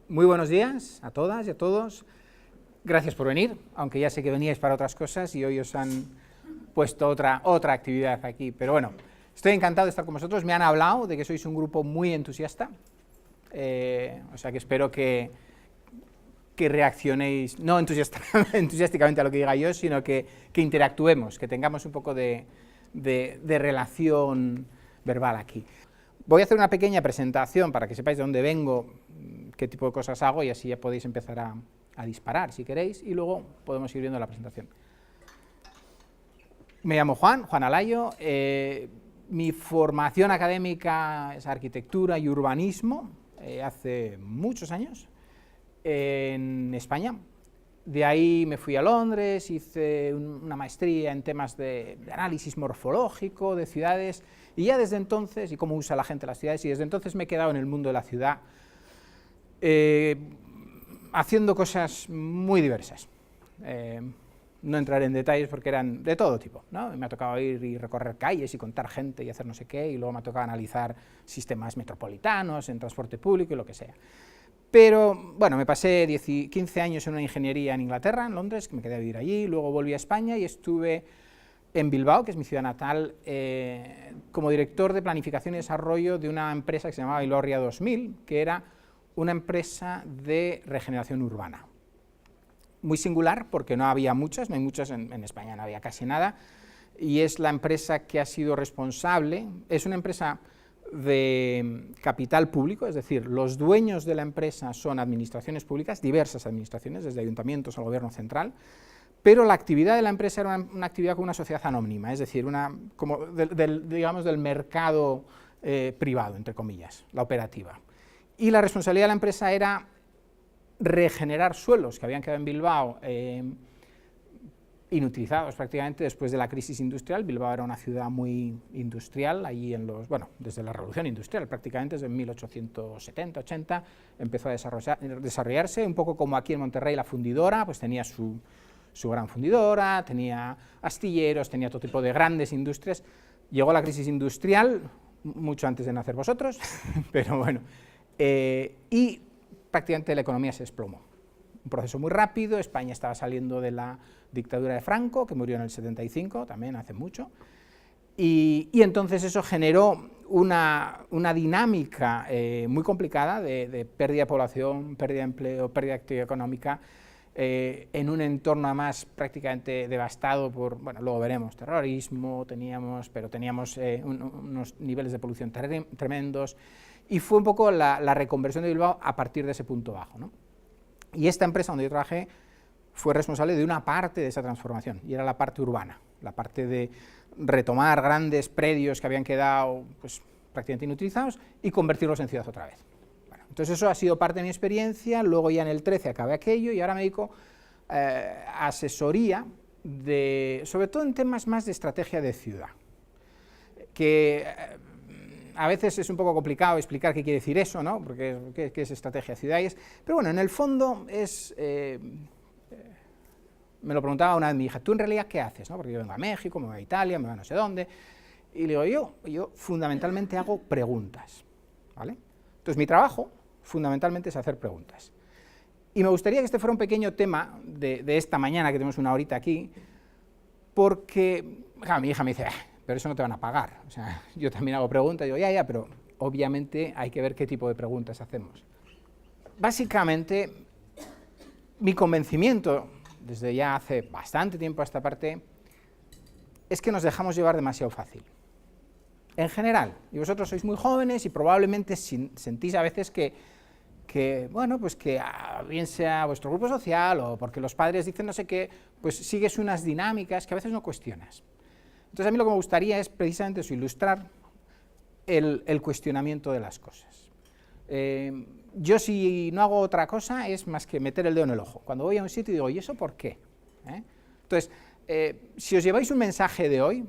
Muy buenos días a todas y a todos. Gracias por venir, aunque ya sé que veníais para otras cosas y hoy os han puesto otra actividad aquí. Pero bueno, estoy encantado de estar con vosotros. Me han hablado de que sois un grupo muy entusiasta, o sea que espero que reaccionéis, no entusiásticamente a lo que diga yo, sino que interactuemos, que tengamos un poco de relación verbal aquí. Voy a hacer una pequeña presentación para que sepáis de dónde vengo, qué tipo de cosas hago, y así ya podéis empezar a disparar si queréis, y luego podemos ir viendo la presentación. Me llamo Juan Alayo, mi formación académica es arquitectura y urbanismo, hace muchos años, en España. De ahí me fui a Londres, hice una maestría en temas de análisis morfológico de ciudades, y ya desde entonces, y cómo usa la gente las ciudades, y desde entonces me he quedado en el mundo de la ciudad, haciendo cosas muy diversas. No entraré en detalles porque eran de todo tipo, ¿no? Me ha tocado ir y recorrer calles y contar gente y hacer no sé qué, y luego me ha tocado analizar sistemas metropolitanos en transporte público y lo que sea. Pero, bueno, me pasé 15 años en una ingeniería en Inglaterra, en Londres, que me quedé a vivir allí, luego volví a España y estuve en Bilbao, que es mi ciudad natal, como director de planificación y desarrollo de una empresa que se llamaba Ilorria 2000, que era una empresa de regeneración urbana. Muy singular, porque no había muchas, no hay muchas en España, no había casi nada, y es la empresa que ha sido responsable, es una empresa de capital público, es decir, los dueños de la empresa son administraciones públicas, diversas administraciones, desde ayuntamientos al gobierno central, pero la actividad de la empresa era una actividad con una sociedad anónima, es decir, como digamos del mercado privado, entre comillas, la operativa. Y la responsabilidad de la empresa era regenerar suelos que habían quedado en Bilbao inutilizados prácticamente después de la crisis industrial. Bilbao era una ciudad muy industrial, allí desde la revolución industrial, prácticamente desde 1870-80, empezó a desarrollarse, un poco como aquí en Monterrey la fundidora, pues tenía su gran fundidora, tenía astilleros, tenía todo tipo de grandes industrias. Llegó la crisis industrial, mucho antes de nacer vosotros, pero bueno, y prácticamente la economía se desplomó. Un proceso muy rápido. España estaba saliendo de la dictadura de Franco, que murió en el 75, también hace mucho, y entonces eso generó una dinámica muy complicada de pérdida de población, pérdida de empleo, pérdida de actividad económica, en un entorno además prácticamente devastado por, bueno, luego veremos, terrorismo, teníamos unos niveles de polución tremendos, y fue un poco la reconversión de Bilbao a partir de ese punto bajo, ¿no? Y esta empresa donde yo trabajé fue responsable de una parte de esa transformación, y era la parte urbana, la parte de retomar grandes predios que habían quedado pues, prácticamente inutilizados y convertirlos en ciudad otra vez. Bueno, entonces eso ha sido parte de mi experiencia. Luego ya en el 13 acabé aquello y ahora me dedico a asesoría, sobre todo en temas más de estrategia de ciudad, que a veces es un poco complicado explicar qué quiere decir eso, ¿no? Porque qué es estrategia de ciudades, pero bueno, en el fondo es, me lo preguntaba una vez mi hija, ¿tú en realidad qué haces? ¿No? Porque yo vengo a México, me voy a Italia, me voy a no sé dónde, y le digo, yo fundamentalmente hago preguntas, ¿vale? Entonces mi trabajo fundamentalmente es hacer preguntas. Y me gustaría que este fuera un pequeño tema de esta mañana, que tenemos una horita aquí, porque claro, mi hija me dice, pero eso no te van a pagar. O sea, yo también hago preguntas, digo, ya, pero obviamente hay que ver qué tipo de preguntas hacemos. Básicamente, mi convencimiento, desde ya hace bastante tiempo a esta parte, es que nos dejamos llevar demasiado fácil. En general, y vosotros sois muy jóvenes y probablemente sentís a veces bueno, pues que bien sea vuestro grupo social o porque los padres dicen no sé qué, pues sigues unas dinámicas que a veces no cuestionas. Entonces a mí lo que me gustaría es precisamente eso, ilustrar el cuestionamiento de las cosas. Yo si no hago otra cosa es más que meter el dedo en el ojo. Cuando voy a un sitio digo, ¿y eso por qué? Entonces, si os lleváis un mensaje de hoy,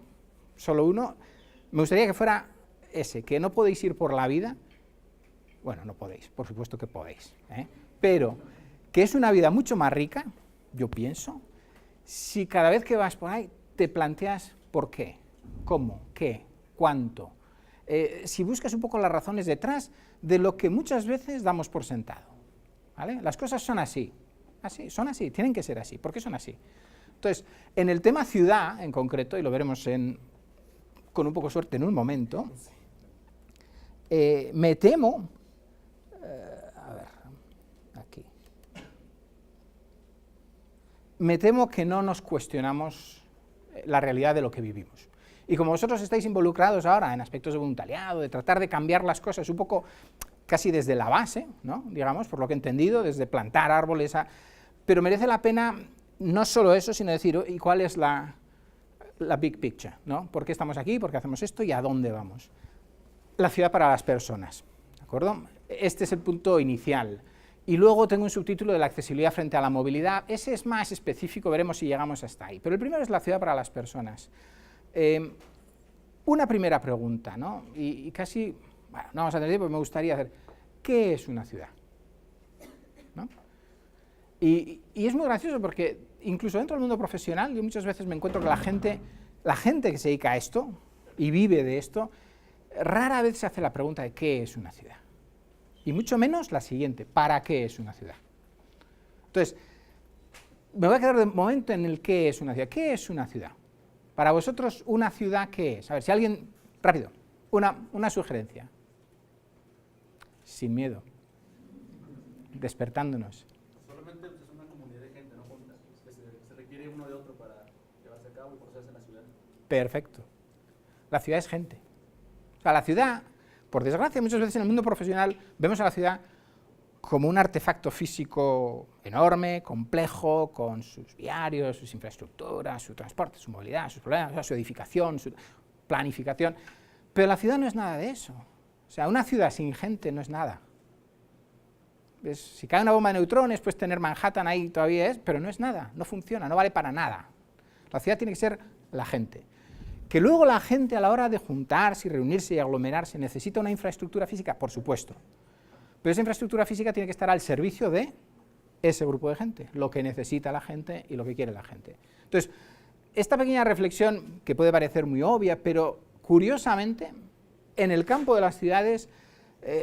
solo uno, me gustaría que fuera ese, que no podéis ir por la vida, bueno, no podéis, por supuesto que podéis, pero que es una vida mucho más rica, yo pienso, si cada vez que vas por ahí te planteas por qué, cómo, qué, cuánto, si buscas un poco las razones detrás de lo que muchas veces damos por sentado, ¿vale? Las cosas son así, son así, tienen que ser así. ¿Por qué son así? Entonces, en el tema ciudad, en concreto, y lo veremos con un poco de suerte en un momento, me temo, a ver, aquí, me temo que no nos cuestionamos la realidad de lo que vivimos. Y como vosotros estáis involucrados ahora en aspectos de voluntariado, de tratar de cambiar las cosas un poco casi desde la base, ¿no? Digamos, por lo que he entendido, desde plantar árboles pero merece la pena no solo eso, sino decir, ¿y cuál es la big picture? ¿No? ¿Por qué estamos aquí? ¿Por qué hacemos esto? ¿Y a dónde vamos? La ciudad para las personas, ¿de acuerdo? Este es el punto inicial. Y luego tengo un subtítulo de la accesibilidad frente a la movilidad. Ese es más específico, veremos si llegamos hasta ahí. Pero el primero es la ciudad para las personas. Una primera pregunta, ¿no? Y casi, bueno, no vamos a tener tiempo, me gustaría hacer, ¿qué es una ciudad? ¿No? Y es muy gracioso porque incluso dentro del mundo profesional yo muchas veces me encuentro que la gente que se dedica a esto y vive de esto, rara vez se hace la pregunta de ¿qué es una ciudad? Y mucho menos la siguiente, ¿para qué es una ciudad? Entonces, me voy a quedar de momento en el qué es una ciudad. ¿Qué es una ciudad? Para vosotros, ¿una ciudad qué es? A ver, si alguien, rápido, una sugerencia. Sin miedo. Despertándonos. Solamente es una comunidad de gente, no junta. Se requiere uno de otro para llevarse a cabo y procesarse en la ciudad. Perfecto. La ciudad es gente. O sea, la ciudad, por desgracia, muchas veces en el mundo profesional vemos a la ciudad como un artefacto físico enorme, complejo, con sus viarios, sus infraestructuras, su transporte, su movilidad, sus problemas, su edificación, su planificación. Pero la ciudad no es nada de eso. O sea, una ciudad sin gente no es nada. Si cae una bomba de neutrones, puedes tener Manhattan ahí todavía pero no es nada, no funciona, no vale para nada. La ciudad tiene que ser la gente. Que luego la gente a la hora de juntarse y reunirse y aglomerarse necesita una infraestructura física, por supuesto. Pero esa infraestructura física tiene que estar al servicio de ese grupo de gente, lo que necesita la gente y lo que quiere la gente. Entonces, esta pequeña reflexión, que puede parecer muy obvia, pero curiosamente, en el campo de las ciudades,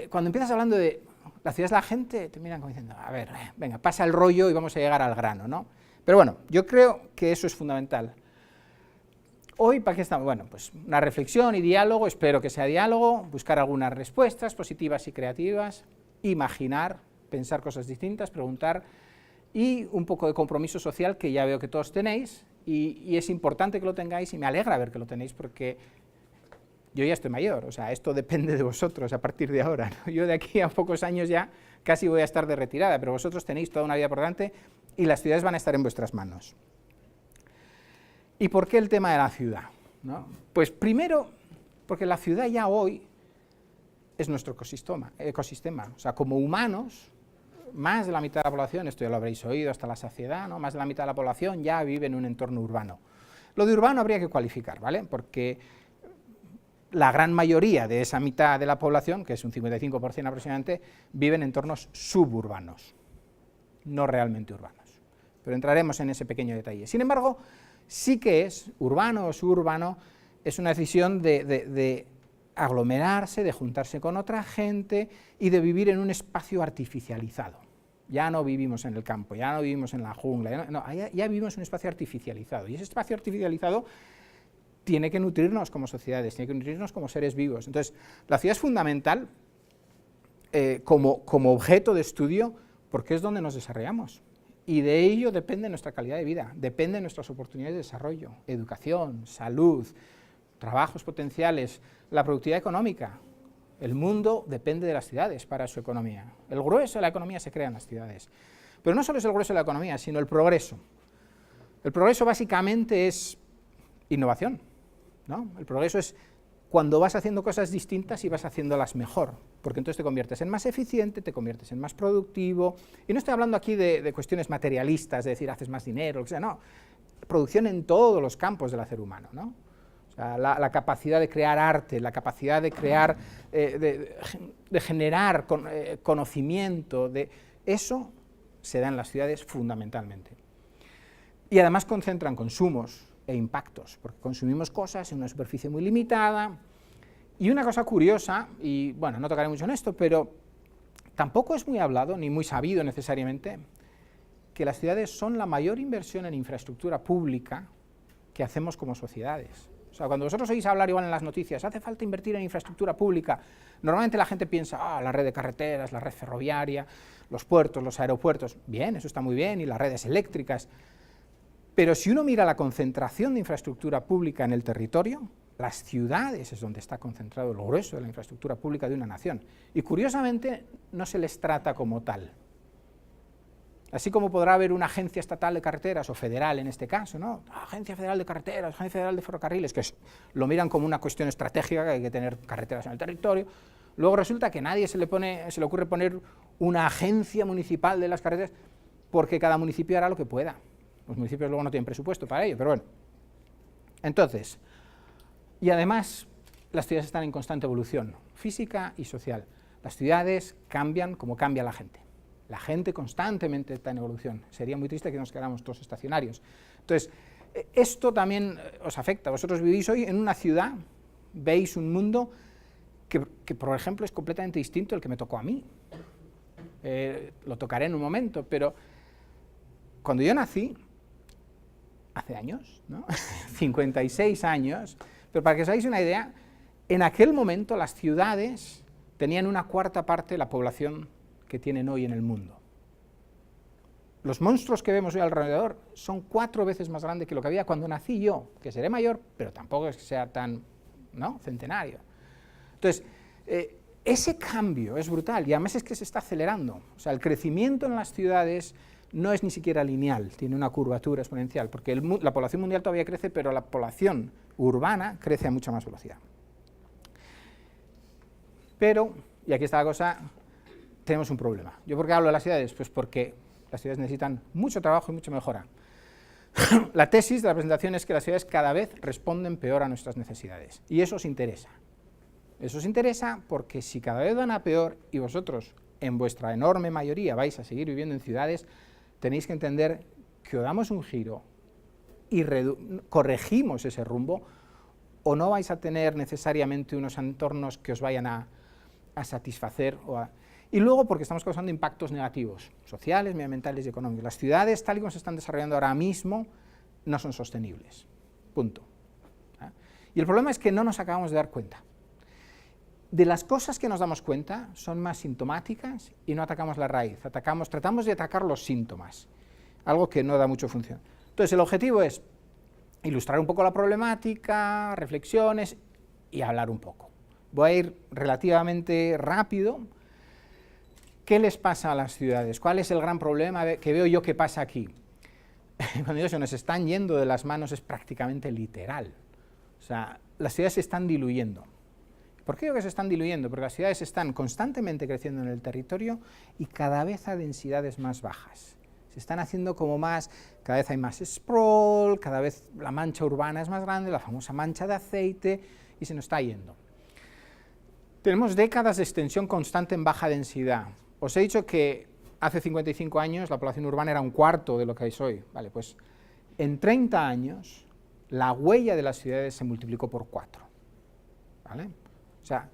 cuando empiezas hablando de la ciudad es la gente, te miran como diciendo, a ver, venga, pasa el rollo y vamos a llegar al grano, ¿no? Pero bueno, yo creo que eso es fundamental. Hoy, ¿para qué estamos? Bueno, pues una reflexión y diálogo, espero que sea diálogo, buscar algunas respuestas positivas y creativas, imaginar, pensar cosas distintas, preguntar, y un poco de compromiso social que ya veo que todos tenéis, y es importante que lo tengáis, y me alegra ver que lo tenéis, porque yo ya estoy mayor, o sea, esto depende de vosotros a partir de ahora, ¿no? Yo de aquí a pocos años ya casi voy a estar de retirada, pero vosotros tenéis toda una vida por delante, y las ciudades van a estar en vuestras manos. ¿Y por qué el tema de la ciudad? ¿No? Pues primero, porque la ciudad ya hoy es nuestro ecosistema. O sea, como humanos, más de la mitad de la población, esto ya lo habréis oído hasta la saciedad, ¿no? Más de la mitad de la población ya vive en un entorno urbano. Lo de urbano habría que cualificar, ¿vale? Porque la gran mayoría de esa mitad de la población, que es un 55% aproximadamente, vive en entornos suburbanos, no realmente urbanos. Pero entraremos en ese pequeño detalle. Sin embargo, sí que es, urbano o suburbano, es una decisión de aglomerarse, de juntarse con otra gente y de vivir en un espacio artificializado. Ya no vivimos en el campo, ya no vivimos en la jungla, ya vivimos en un espacio artificializado. Y ese espacio artificializado tiene que nutrirnos como sociedades, tiene que nutrirnos como seres vivos. Entonces, la ciudad es fundamental como objeto de estudio porque es donde nos desarrollamos. Y de ello depende nuestra calidad de vida, dependen nuestras oportunidades de desarrollo, educación, salud, trabajos potenciales, la productividad económica. El mundo depende de las ciudades para su economía. El grueso de la economía se crea en las ciudades. Pero no solo es el grueso de la economía, sino el progreso. El progreso básicamente es innovación, ¿no? El progreso es cuando vas haciendo cosas distintas y vas haciéndolas mejor, porque entonces te conviertes en más eficiente, te conviertes en más productivo, y no estoy hablando aquí de cuestiones materialistas, de decir haces más dinero, lo que sea, no, producción en todos los campos del hacer humano, ¿no? O sea, la capacidad de crear arte, la capacidad de crear, de generar conocimiento, eso se da en las ciudades fundamentalmente. Y además concentran consumos e impactos, porque consumimos cosas en una superficie muy limitada. Y una cosa curiosa, y bueno, no tocaré mucho en esto, pero tampoco es muy hablado, ni muy sabido necesariamente, que las ciudades son la mayor inversión en infraestructura pública que hacemos como sociedades. O sea, cuando vosotros oís hablar igual en las noticias, hace falta invertir en infraestructura pública, normalmente la gente piensa, la red de carreteras, la red ferroviaria, los puertos, los aeropuertos, bien, eso está muy bien, y las redes eléctricas, pero si uno mira la concentración de infraestructura pública en el territorio, las ciudades es donde está concentrado el grueso de la infraestructura pública de una nación, y curiosamente no se les trata como tal. Así como podrá haber una agencia estatal de carreteras, o federal en este caso, ¿no? Agencia Federal de Carreteras, Agencia Federal de Ferrocarriles, que lo miran como una cuestión estratégica, que hay que tener carreteras en el territorio. Luego resulta que a nadie se le ocurre poner una agencia municipal de las carreteras, porque cada municipio hará lo que pueda. Los municipios luego no tienen presupuesto para ello, pero bueno. Entonces, y además, las ciudades están en constante evolución, física y social. Las ciudades cambian como cambia la gente. La gente constantemente está en evolución. Sería muy triste que nos quedáramos todos estacionarios. Entonces, esto también os afecta. Vosotros vivís hoy en una ciudad, veis un mundo que, por ejemplo, es completamente distinto al que me tocó a mí. Lo tocaré en un momento, pero cuando yo nací, hace años, ¿no? 56 años, pero para que os hagáis una idea, en aquel momento las ciudades tenían una cuarta parte de la población que tienen hoy en el mundo. Los monstruos que vemos hoy alrededor son 4 veces más grandes que lo que había cuando nací yo, que seré mayor, pero tampoco es que sea tan, ¿no?, centenario. Entonces, ese cambio es brutal y además es que se está acelerando. O sea, el crecimiento en las ciudades no es ni siquiera lineal, tiene una curvatura exponencial, porque la población mundial todavía crece, pero la población urbana crece a mucha más velocidad. Pero, y aquí está la cosa, tenemos un problema. ¿Yo por qué hablo de las ciudades? Pues porque las ciudades necesitan mucho trabajo y mucha mejora. La tesis de la presentación es que las ciudades cada vez responden peor a nuestras necesidades, y eso os interesa. Eso os interesa porque si cada vez van a peor y vosotros, en vuestra enorme mayoría, vais a seguir viviendo en ciudades, tenéis que entender que o damos un giro y corregimos ese rumbo, o no vais a tener necesariamente unos entornos que os vayan a satisfacer. Y luego porque estamos causando impactos negativos, sociales, medioambientales y económicos. Las ciudades, tal y como se están desarrollando ahora mismo, no son sostenibles. Punto. Y el problema es que no nos acabamos de dar cuenta. De las cosas que nos damos cuenta son más sintomáticas y no atacamos la raíz, tratamos de atacar los síntomas, algo que no da mucha función. Entonces el objetivo es ilustrar un poco la problemática, reflexiones y hablar un poco. Voy a ir relativamente rápido. ¿Qué les pasa a las ciudades? ¿Cuál es el gran problema que veo yo que pasa aquí? Cuando digo se nos están yendo de las manos es prácticamente literal. O sea, las ciudades se están diluyendo. ¿Por qué digo que se están diluyendo? Porque las ciudades están constantemente creciendo en el territorio y cada vez a densidades más bajas. Se están haciendo como más, cada vez hay más sprawl, cada vez la mancha urbana es más grande, la famosa mancha de aceite, y se nos está yendo. Tenemos décadas de extensión constante en baja densidad. Os he dicho que hace 55 años la población urbana era un cuarto de lo que es hoy. Vale, pues en 30 años la huella de las ciudades se multiplicó por 4. ¿Vale? O sea,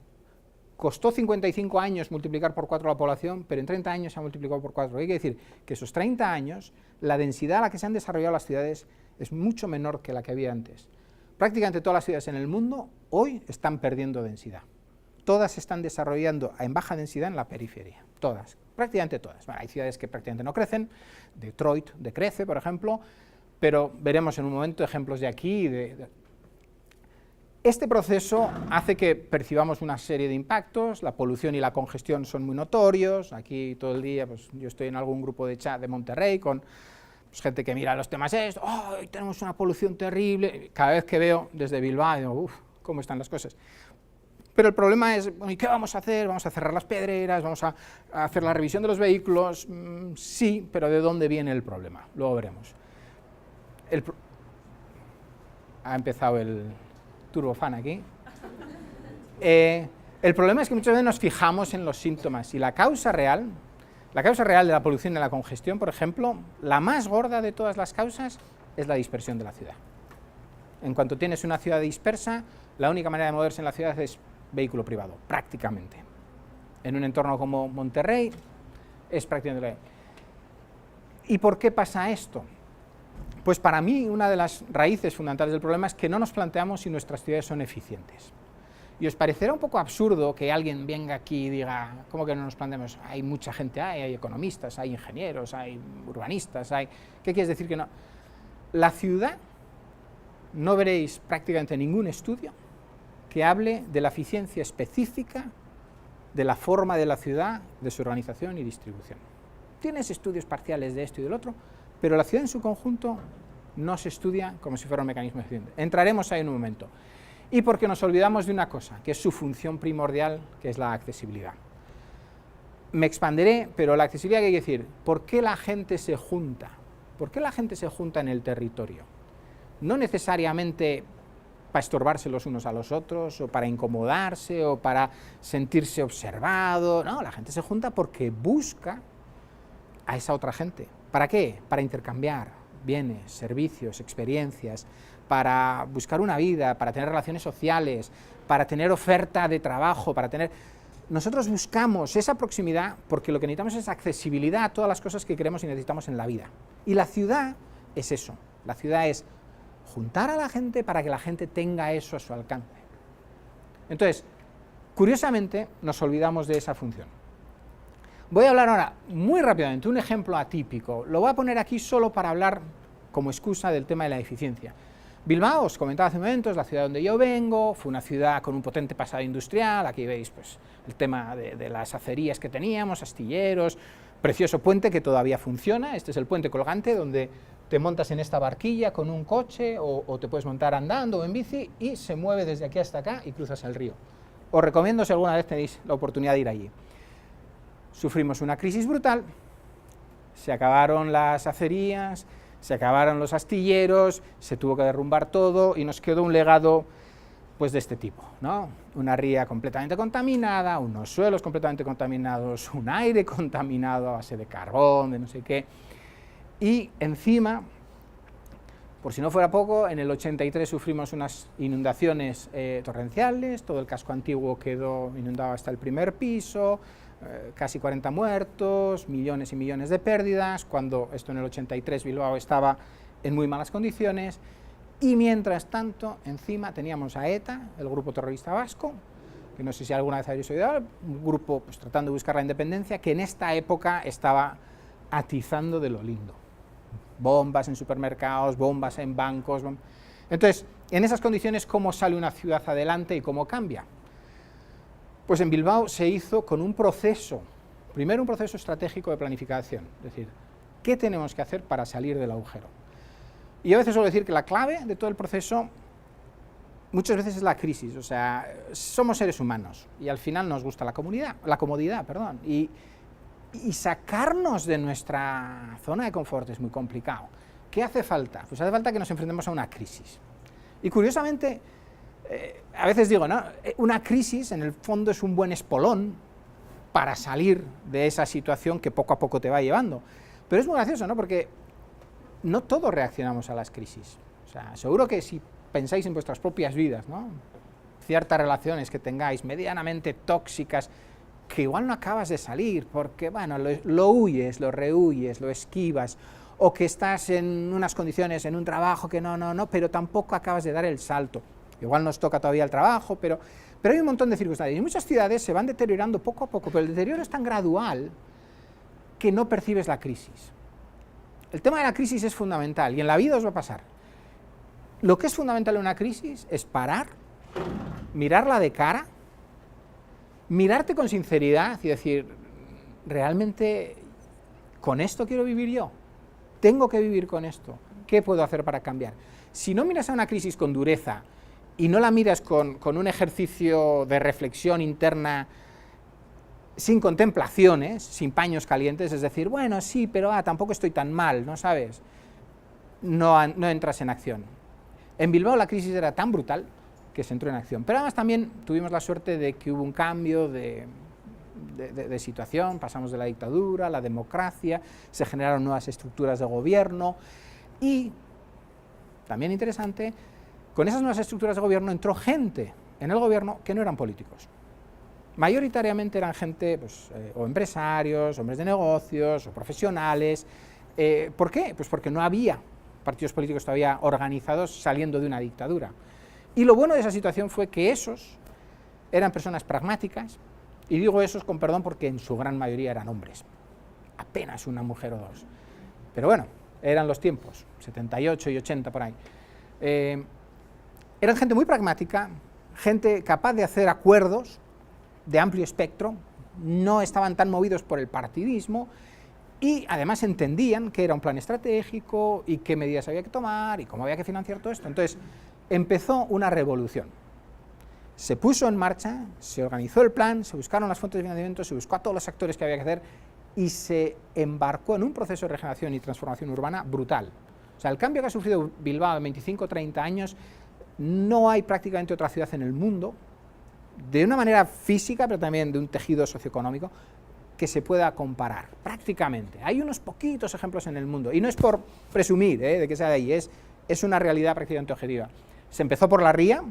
costó 55 años multiplicar por 4 la población, pero en 30 años se ha multiplicado por 4. Hay que decir que esos 30 años, la densidad a la que se han desarrollado las ciudades es mucho menor que la que había antes. Prácticamente todas las ciudades en el mundo hoy están perdiendo densidad. Todas se están desarrollando en baja densidad en la periferia, todas, prácticamente todas. Bueno, hay ciudades que prácticamente no crecen, Detroit decrece, por ejemplo, pero veremos en un momento ejemplos de aquí. Este proceso hace que percibamos una serie de impactos, la polución y la congestión son muy notorios. Aquí todo el día, pues yo estoy en algún grupo de chat de Monterrey con gente que mira los temas hoy tenemos una polución terrible. Cada vez que veo desde Bilbao, digo, uff, ¿cómo están las cosas? Pero el problema es, bueno, ¿y qué vamos a hacer? ¿Vamos a cerrar las pedreras? ¿Vamos a hacer la revisión de los vehículos? Sí, pero ¿de dónde viene el problema? Luego veremos. Ha empezado el turbofan aquí. El problema es que muchas veces nos fijamos en los síntomas y la causa real de la polución y de la congestión, por ejemplo, la más gorda de todas las causas es la dispersión de la ciudad. En cuanto tienes una ciudad dispersa, la única manera de moverse en la ciudad es vehículo privado, prácticamente. en un entorno como Monterrey, es prácticamente lo que hay. ¿Y por qué pasa esto? Pues para mí una de las raíces fundamentales del problema es que no nos planteamos si nuestras ciudades son eficientes. Y os parecerá un poco absurdo que alguien venga aquí y diga, ¿cómo que no nos planteamos? Hay mucha gente, hay economistas, hay ingenieros, hay urbanistas, hay... ¿Qué quieres decir que no? La ciudad, no veréis prácticamente ningún estudio que hable de la eficiencia específica de la forma de la ciudad, de su organización y distribución. Tienes estudios parciales de esto y del otro, pero la ciudad en su conjunto no se estudia como si fuera un mecanismo eficiente. Entraremos ahí en un momento. Y porque nos olvidamos de una cosa, que es su función primordial, que es la accesibilidad. Me expandiré, pero la accesibilidad, ¿qué quiere decir? ¿Por qué la gente se junta? ¿Por qué la gente se junta en el territorio? No necesariamente para estorbarse los unos a los otros, o para incomodarse, o para sentirse observado. No, la gente se junta porque busca a esa otra gente. ¿Para qué? Para intercambiar bienes, servicios, experiencias, para buscar una vida, para tener relaciones sociales, para tener oferta de trabajo, para tener... Nosotros buscamos esa proximidad porque lo que necesitamos es accesibilidad a todas las cosas que queremos y necesitamos en la vida. Y la ciudad es eso, la ciudad es juntar a la gente para que la gente tenga eso a su alcance. Entonces, curiosamente, nos olvidamos de esa función. Voy a hablar ahora, muy rápidamente, un ejemplo atípico. Lo voy a poner aquí solo para hablar como excusa del tema de la eficiencia. Bilbao, os comentaba hace un momento, es la ciudad donde yo vengo, fue una ciudad con un potente pasado industrial, aquí veis pues, el tema de las acerías que teníamos, astilleros, precioso puente que todavía funciona, este es el puente colgante donde te montas en esta barquilla con un coche o te puedes montar andando o en bici y se mueve desde aquí hasta acá y cruzas el río. Os recomiendo si alguna vez tenéis la oportunidad de ir allí. Sufrimos una crisis brutal, se acabaron las acerías, se acabaron los astilleros, se tuvo que derrumbar todo y nos quedó un legado pues de este tipo, ¿no? Una ría completamente contaminada, unos suelos completamente contaminados, un aire contaminado a base de carbón, de no sé qué, y encima, por si no fuera poco, en el 83 sufrimos unas inundaciones torrenciales, todo el casco antiguo quedó inundado hasta el primer piso, casi 40 muertos, millones y millones de pérdidas, cuando esto en el 83 Bilbao estaba en muy malas condiciones, y mientras tanto, encima teníamos a ETA, el grupo terrorista vasco, que no sé si alguna vez habéis oído, un grupo pues, tratando de buscar la independencia, que en esta época estaba atizando de lo lindo. Bombas en supermercados, bombas en bancos. Entonces, en esas condiciones, ¿cómo sale una ciudad adelante y cómo cambia? Pues en Bilbao se hizo con un proceso, primero un proceso estratégico de planificación, es decir, ¿qué tenemos que hacer para salir del agujero? Y a veces suelo decir que la clave de todo el proceso muchas veces es la crisis, o sea, somos seres humanos y al final nos gusta la comodidad, y sacarnos de nuestra zona de confort es muy complicado. ¿Qué hace falta? Pues hace falta que nos enfrentemos a una crisis. Y curiosamente, a veces digo, ¿no? Una crisis en el fondo es un buen espolón para salir de esa situación que poco a poco te va llevando. Pero es muy gracioso, ¿no? Porque no todos reaccionamos a las crisis. O sea, seguro que si pensáis en vuestras propias vidas, ¿no? Ciertas relaciones que tengáis medianamente tóxicas, que igual no acabas de salir, porque, bueno, lo huyes, lo rehuyes, lo esquivas, o que estás en unas condiciones, en un trabajo que no, pero tampoco acabas de dar el salto. Igual nos toca todavía el trabajo, pero hay un montón de circunstancias. Y muchas ciudades se van deteriorando poco a poco, pero el deterioro es tan gradual que no percibes la crisis. El tema de la crisis es fundamental, y en la vida os va a pasar. Lo que es fundamental en una crisis es parar, mirarla de cara, mirarte con sinceridad y decir, ¿realmente con esto quiero vivir yo? ¿Tengo que vivir con esto? ¿Qué puedo hacer para cambiar? Si no miras a una crisis con dureza y no la miras con un ejercicio de reflexión interna sin contemplaciones, sin paños calientes, es decir, bueno, sí, pero tampoco estoy tan mal, ¿no sabes? No entras en acción. En Bilbao la crisis era tan brutal que se entró en acción. Pero además también tuvimos la suerte de que hubo un cambio de situación, pasamos de la dictadura a la democracia, se generaron nuevas estructuras de gobierno y, también interesante, con esas nuevas estructuras de gobierno entró gente en el gobierno que no eran políticos. mayoritariamente eran gente, pues, o empresarios, hombres de negocios, o profesionales. ¿Por qué? Pues porque no había partidos políticos todavía organizados saliendo de una dictadura. Y lo bueno de esa situación fue que esos eran personas pragmáticas, y digo esos con perdón porque en su gran mayoría eran hombres, apenas una mujer o dos. Pero bueno, eran los tiempos, 78 y 80 por ahí. Eran gente muy pragmática, gente capaz de hacer acuerdos de amplio espectro, no estaban tan movidos por el partidismo, y además entendían que era un plan estratégico y qué medidas había que tomar y cómo había que financiar todo esto. Entonces empezó una revolución. Se puso en marcha, se organizó el plan, se buscaron las fuentes de financiamiento, se buscó a todos los actores que había que hacer y se embarcó en un proceso de regeneración y transformación urbana brutal. O sea, el cambio que ha sufrido Bilbao en 25 o 30 años, no hay prácticamente otra ciudad en el mundo, de una manera física, pero también de un tejido socioeconómico, que se pueda comparar, prácticamente. Hay unos poquitos ejemplos en el mundo, y no es por presumir de que sea de ahí, es una realidad prácticamente objetiva. Se empezó por la ría,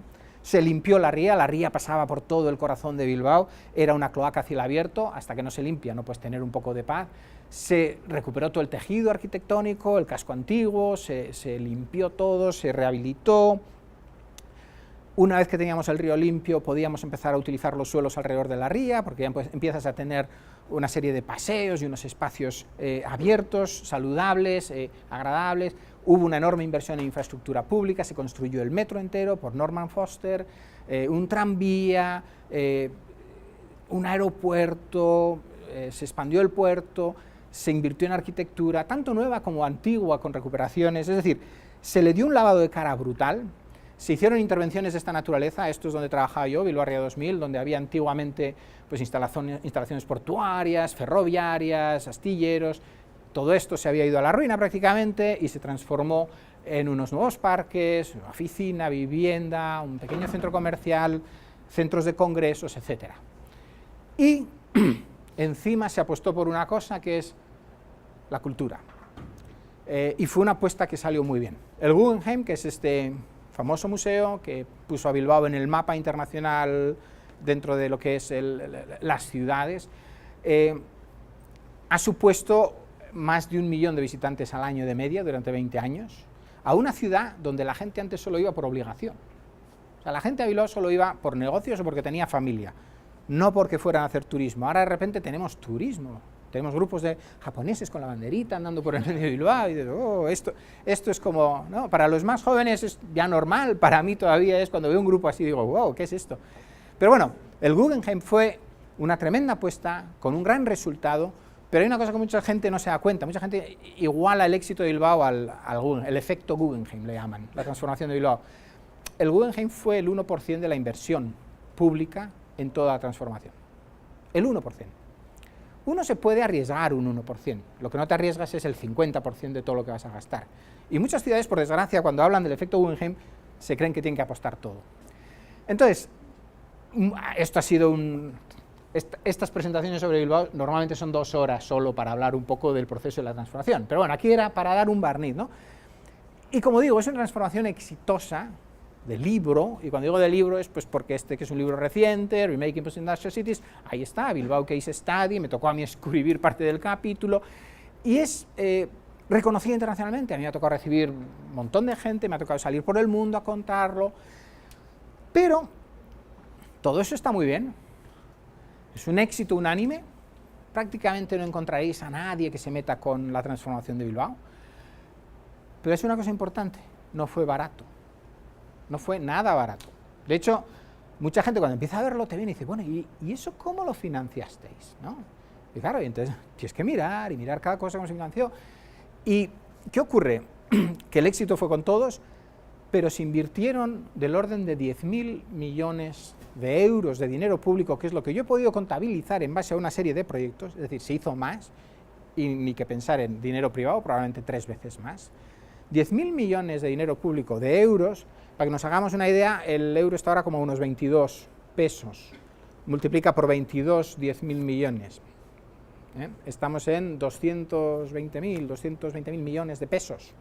se limpió la ría pasaba por todo el corazón de Bilbao, era una cloaca a cielo abierto, hasta que no se limpia no puedes tener un poco de paz. Se recuperó todo el tejido arquitectónico, el casco antiguo, se limpió todo, se rehabilitó. Una vez que teníamos el río limpio, podíamos empezar a utilizar los suelos alrededor de la ría, porque ya empiezas a tener una serie de paseos y unos espacios abiertos, saludables, agradables. Hubo una enorme inversión en infraestructura pública, se construyó el metro entero por Norman Foster, un tranvía, un aeropuerto, se expandió el puerto, se invirtió en arquitectura, tanto nueva como antigua, con recuperaciones, es decir, se le dio un lavado de cara brutal. Se hicieron intervenciones de esta naturaleza, esto es donde trabajaba yo, Bilbao Ría 2000, donde había antiguamente pues, instalaciones portuarias, ferroviarias, astilleros. Todo esto se había ido a la ruina prácticamente y se transformó en unos nuevos parques, oficina, vivienda, un pequeño centro comercial, centros de congresos, etc. Y encima se apostó por una cosa que es la cultura. Y fue una apuesta que salió muy bien. El Guggenheim, que es este famoso museo que puso a Bilbao en el mapa internacional dentro de lo que es las ciudades, ha supuesto más de 1 millón de visitantes al año de media durante 20 años, a una ciudad donde la gente antes solo iba por obligación. O sea, la gente a Bilbao solo iba por negocios o porque tenía familia, no porque fueran a hacer turismo. Ahora de repente tenemos turismo, tenemos grupos de japoneses con la banderita andando por el medio de Bilbao y dices, oh, esto es como, ¿no? Para los más jóvenes es ya normal, para mí todavía es cuando veo un grupo así digo, wow, ¿qué es esto? Pero bueno, el Guggenheim fue una tremenda apuesta con un gran resultado, pero hay una cosa que mucha gente no se da cuenta, mucha gente iguala el éxito de Bilbao al Guggenheim, el efecto Guggenheim le llaman, la transformación de Bilbao. El Guggenheim fue el 1% de la inversión pública en toda la transformación, el 1%. Uno se puede arriesgar un 1%, lo que no te arriesgas es el 50% de todo lo que vas a gastar. Y muchas ciudades, por desgracia, cuando hablan del efecto Guggenheim, se creen que tienen que apostar todo. Entonces, esto ha sido estas presentaciones sobre Bilbao normalmente son 2 horas solo para hablar un poco del proceso de la transformación, pero bueno, aquí era para dar un barniz, ¿no? Y como digo, es una transformación exitosa de libro, y cuando digo de libro es pues porque que es un libro reciente, Remaking Post-Industrial Cities, ahí está, Bilbao Case Study, me tocó a mí escribir parte del capítulo, y es reconocida internacionalmente. A mí me ha tocado recibir un montón de gente, me ha tocado salir por el mundo a contarlo, pero todo eso está muy bien, es un éxito unánime, prácticamente no encontraréis a nadie que se meta con la transformación de Bilbao, pero es una cosa importante, no fue barato. No fue nada barato. De hecho, mucha gente cuando empieza a verlo te viene y dice, bueno, ¿y eso cómo lo financiasteis? ¿No? Y claro, y entonces tienes que mirar y mirar cada cosa cómo se financió. ¿Y qué ocurre? Que el éxito fue con todos, pero se invirtieron del orden de 10.000 millones de euros de dinero público, que es lo que yo he podido contabilizar en base a una serie de proyectos, es decir, se hizo más, y ni que pensar en dinero privado, probablemente 3 veces más. 10.000 millones de dinero público de euros. Para que nos hagamos una idea, el euro está ahora como a unos 22 pesos, multiplica por 22, 10.000 millones. Estamos en 220.000 millones de pesos.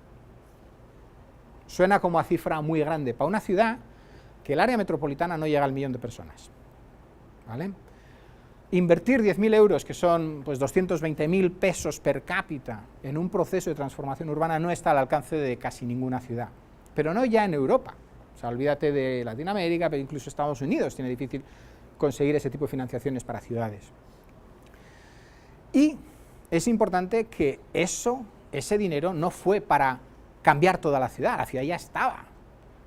Suena como a cifra muy grande para una ciudad que el área metropolitana no llega al 1 millón de personas, ¿vale? invertir 10.000 euros, que son pues 220.000 pesos per cápita, en un proceso de transformación urbana no está al alcance de casi ninguna ciudad, pero no ya en Europa. O sea, olvídate de Latinoamérica, pero incluso Estados Unidos tiene difícil conseguir ese tipo de financiaciones para ciudades. Y es importante que ese dinero no fue para cambiar toda la ciudad ya estaba.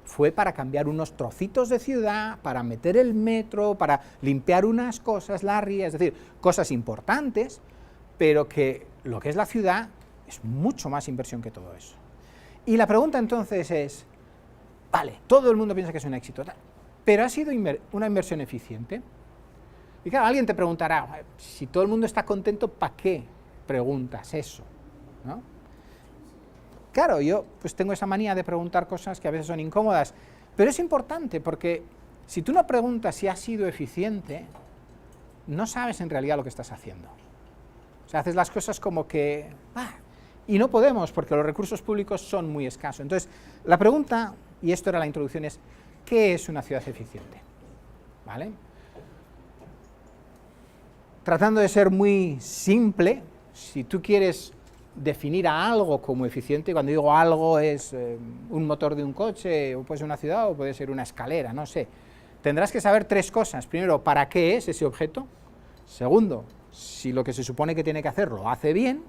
Fue para cambiar unos trocitos de ciudad, para meter el metro, para limpiar unas cosas, la ría, es decir, cosas importantes, pero que lo que es la ciudad es mucho más inversión que todo eso. Y la pregunta entonces es, vale, todo el mundo piensa que es un éxito, pero ¿ha sido una inversión eficiente? Y claro, alguien te preguntará, si todo el mundo está contento, ¿para qué preguntas eso? ¿No? Claro, yo pues tengo esa manía de preguntar cosas que a veces son incómodas, pero es importante porque si tú no preguntas si ha sido eficiente, no sabes en realidad lo que estás haciendo. O sea, haces las cosas como que... y no podemos porque los recursos públicos son muy escasos. Entonces, la pregunta, y esto era la introducción, es ¿qué es una ciudad eficiente? ¿Vale? Tratando de ser muy simple, si tú quieres definir a algo como eficiente, cuando digo algo es un motor de un coche, o puede ser una ciudad, o puede ser una escalera, no sé. Tendrás que saber tres cosas. Primero, ¿para qué es ese objeto? Segundo, si lo que se supone que tiene que hacer lo hace bien.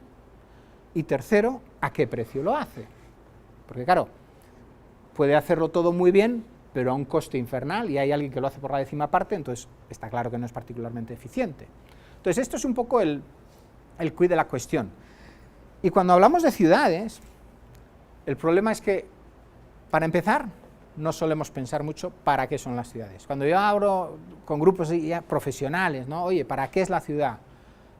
Y tercero, ¿a qué precio lo hace? Porque claro, puede hacerlo todo muy bien, pero a un coste infernal, y hay alguien que lo hace por la décima parte, entonces está claro que no es particularmente eficiente. Entonces esto es un poco el quid de la cuestión. Y cuando hablamos de ciudades, el problema es que, para empezar, no solemos pensar mucho para qué son las ciudades. Cuando yo hablo con grupos ya profesionales, ¿no? Oye, ¿para qué es la ciudad?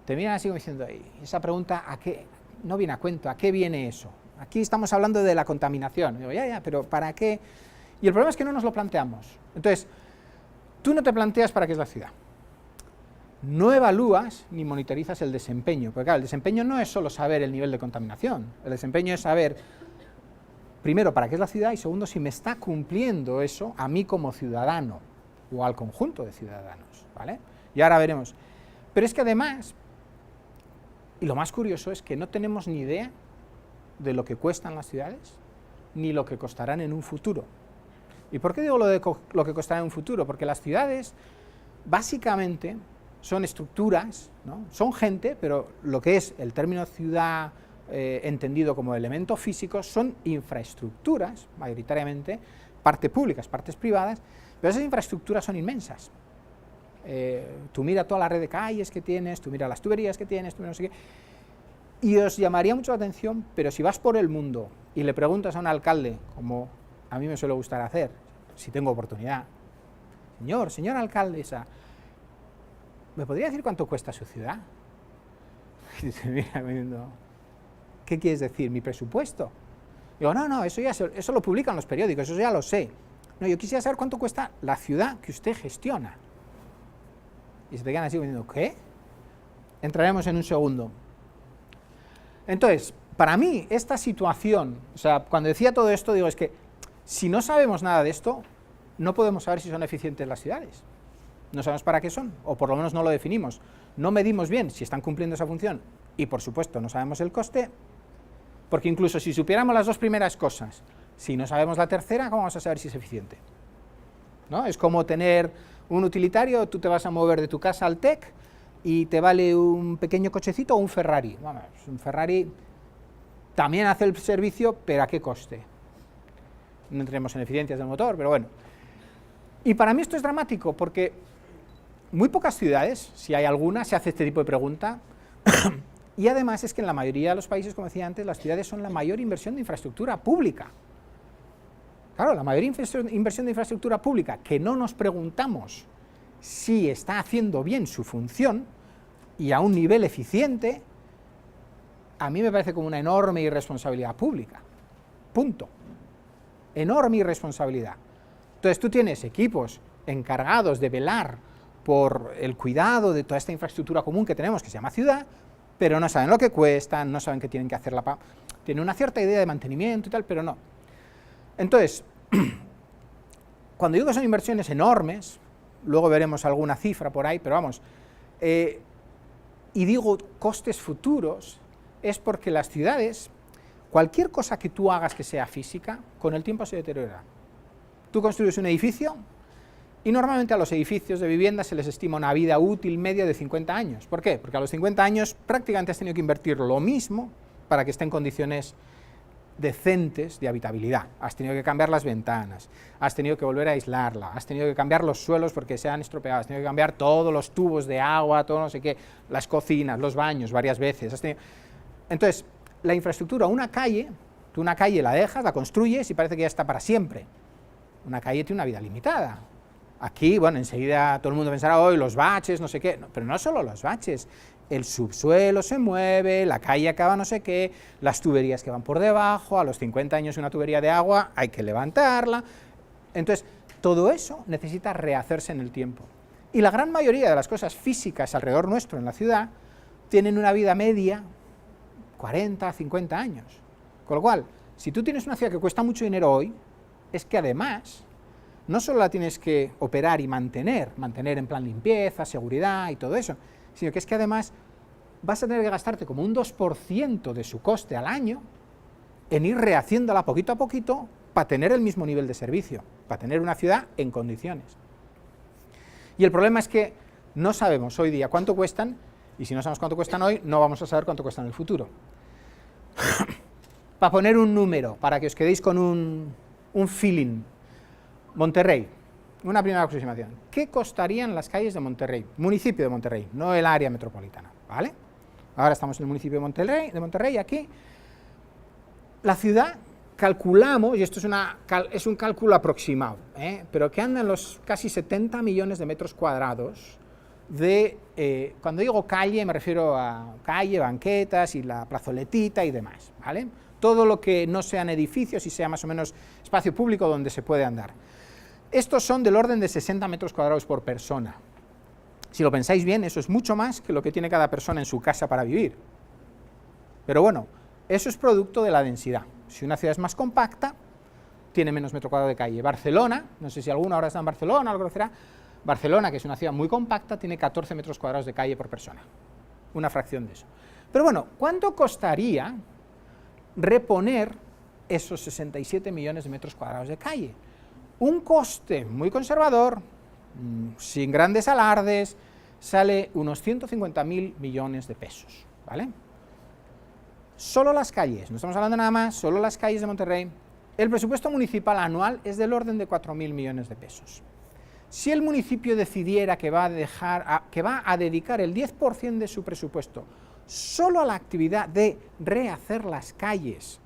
Te miran así como diciendo, esa pregunta, ¿a qué? No viene a cuento, ¿a qué viene eso? Aquí estamos hablando de la contaminación. Digo, ya, pero ¿para qué? Y el problema es que no nos lo planteamos. Entonces, tú no te planteas para qué es la ciudad. No evalúas ni monitorizas el desempeño, porque claro, el desempeño no es solo saber el nivel de contaminación, el desempeño es saber, primero, para qué es la ciudad, y segundo, si me está cumpliendo eso a mí como ciudadano, o al conjunto de ciudadanos, ¿vale? Y ahora veremos. Pero es que además, y lo más curioso es que no tenemos ni idea de lo que cuestan las ciudades, ni lo que costarán en un futuro. ¿Y por qué digo lo que costará en un futuro? Porque las ciudades, básicamente, son estructuras, ¿no? Son gente, pero lo que es el término ciudad entendido como elemento físico son infraestructuras, mayoritariamente, parte públicas, partes privadas, pero esas infraestructuras son inmensas. Tú mira toda la red de calles que tienes, tú mira las tuberías que tienes, tú no sé qué, y os llamaría mucho la atención, pero si vas por el mundo y le preguntas a un alcalde, como a mí me suele gustar hacer, si tengo oportunidad, señora alcaldesa, ¿me podría decir cuánto cuesta su ciudad? Y dice, mira, ¿qué quieres decir? ¿Mi presupuesto? Digo, no, eso lo publican los periódicos, eso ya lo sé. No, yo quisiera saber cuánto cuesta la ciudad que usted gestiona. Y se te quedan así diciendo, ¿qué? Entraremos en un segundo. Entonces, para mí, esta situación, o sea, cuando decía todo esto, digo, es que si no sabemos nada de esto, no podemos saber si son eficientes las ciudades. No sabemos para qué son, o por lo menos no lo definimos. No medimos bien si están cumpliendo esa función, y por supuesto no sabemos el coste, porque incluso si supiéramos las dos primeras cosas, si no sabemos la tercera, ¿cómo vamos a saber si es eficiente? ¿No? Es como tener un utilitario, tú te vas a mover de tu casa al TEC, y te vale un pequeño cochecito o un Ferrari. Vamos, un Ferrari también hace el servicio, pero ¿a qué coste? No entremos en eficiencias del motor, pero bueno. Y para mí esto es dramático, porque muy pocas ciudades, si hay alguna, se hace este tipo de pregunta, y además es que en la mayoría de los países, como decía antes, las ciudades son la mayor inversión de infraestructura pública. Claro, la mayor inversión de infraestructura pública, que no nos preguntamos si está haciendo bien su función y a un nivel eficiente, a mí me parece como una enorme irresponsabilidad pública. Punto. Enorme irresponsabilidad. Entonces tú tienes equipos encargados de velar por el cuidado de toda esta infraestructura común que tenemos, que se llama ciudad, pero no saben lo que cuestan, no saben qué tienen que hacer tienen una cierta idea de mantenimiento y tal, pero no. Entonces, cuando digo que son inversiones enormes, luego veremos alguna cifra por ahí, pero vamos, y digo costes futuros, es porque las ciudades, cualquier cosa que tú hagas que sea física, con el tiempo se deteriora. Tú construyes un edificio y normalmente a los edificios de vivienda se les estima una vida útil media de 50 años. ¿Por qué? Porque a los 50 años prácticamente has tenido que invertir lo mismo para que esté en condiciones decentes de habitabilidad. Has tenido que cambiar las ventanas, has tenido que volver a aislarla, has tenido que cambiar los suelos porque se han estropeado, has tenido que cambiar todos los tubos de agua, todo no sé qué, las cocinas, los baños varias veces. Entonces, la infraestructura, una calle, tú una calle la dejas, la construyes y parece que ya está para siempre. Una calle tiene una vida limitada. Aquí, bueno, enseguida todo el mundo pensará, hoy los baches, no sé qué, no, pero no solo los baches, el subsuelo se mueve, la calle acaba no sé qué, las tuberías que van por debajo, a los 50 años una tubería de agua hay que levantarla. Entonces, todo eso necesita rehacerse en el tiempo. Y la gran mayoría de las cosas físicas alrededor nuestro en la ciudad tienen una vida media 40, 50 años. Con lo cual, si tú tienes una ciudad que cuesta mucho dinero hoy, es que además no solo la tienes que operar y mantener en plan limpieza, seguridad y todo eso, sino que es que además vas a tener que gastarte como un 2% de su coste al año en ir rehaciéndola poquito a poquito para tener el mismo nivel de servicio, para tener una ciudad en condiciones. Y el problema es que no sabemos hoy día cuánto cuestan, y si no sabemos cuánto cuestan hoy, no vamos a saber cuánto cuestan en el futuro. Para poner un número, para que os quedéis con un feeling, Monterrey, una primera aproximación. ¿Qué costarían las calles de Monterrey? Municipio de Monterrey, no el área metropolitana, ¿vale? Ahora estamos en el municipio de Monterrey, aquí. La ciudad, calculamos, y esto es un cálculo aproximado, pero que anda en los casi 70 millones de metros cuadrados de, cuando digo calle, me refiero a calle, banquetas y la plazoletita y demás, ¿vale? Todo lo que no sean edificios y sea más o menos espacio público donde se puede andar. Estos son del orden de 60 metros cuadrados por persona. Si lo pensáis bien, eso es mucho más que lo que tiene cada persona en su casa para vivir. Pero bueno, eso es producto de la densidad. Si una ciudad es más compacta, tiene menos metro cuadrado de calle. Barcelona, no sé si alguno ahora está en Barcelona o lo conocerá, Barcelona, que es una ciudad muy compacta, tiene 14 metros cuadrados de calle por persona. Una fracción de eso. Pero bueno, ¿cuánto costaría reponer esos 67 millones de metros cuadrados de calle? Un coste muy conservador, sin grandes alardes, sale unos 150.000 millones de pesos, ¿vale? Solo las calles, no estamos hablando nada más, solo las calles de Monterrey, el presupuesto municipal anual es del orden de 4.000 millones de pesos. Si el municipio decidiera que va a dedicar el 10% de su presupuesto solo a la actividad de rehacer las calles,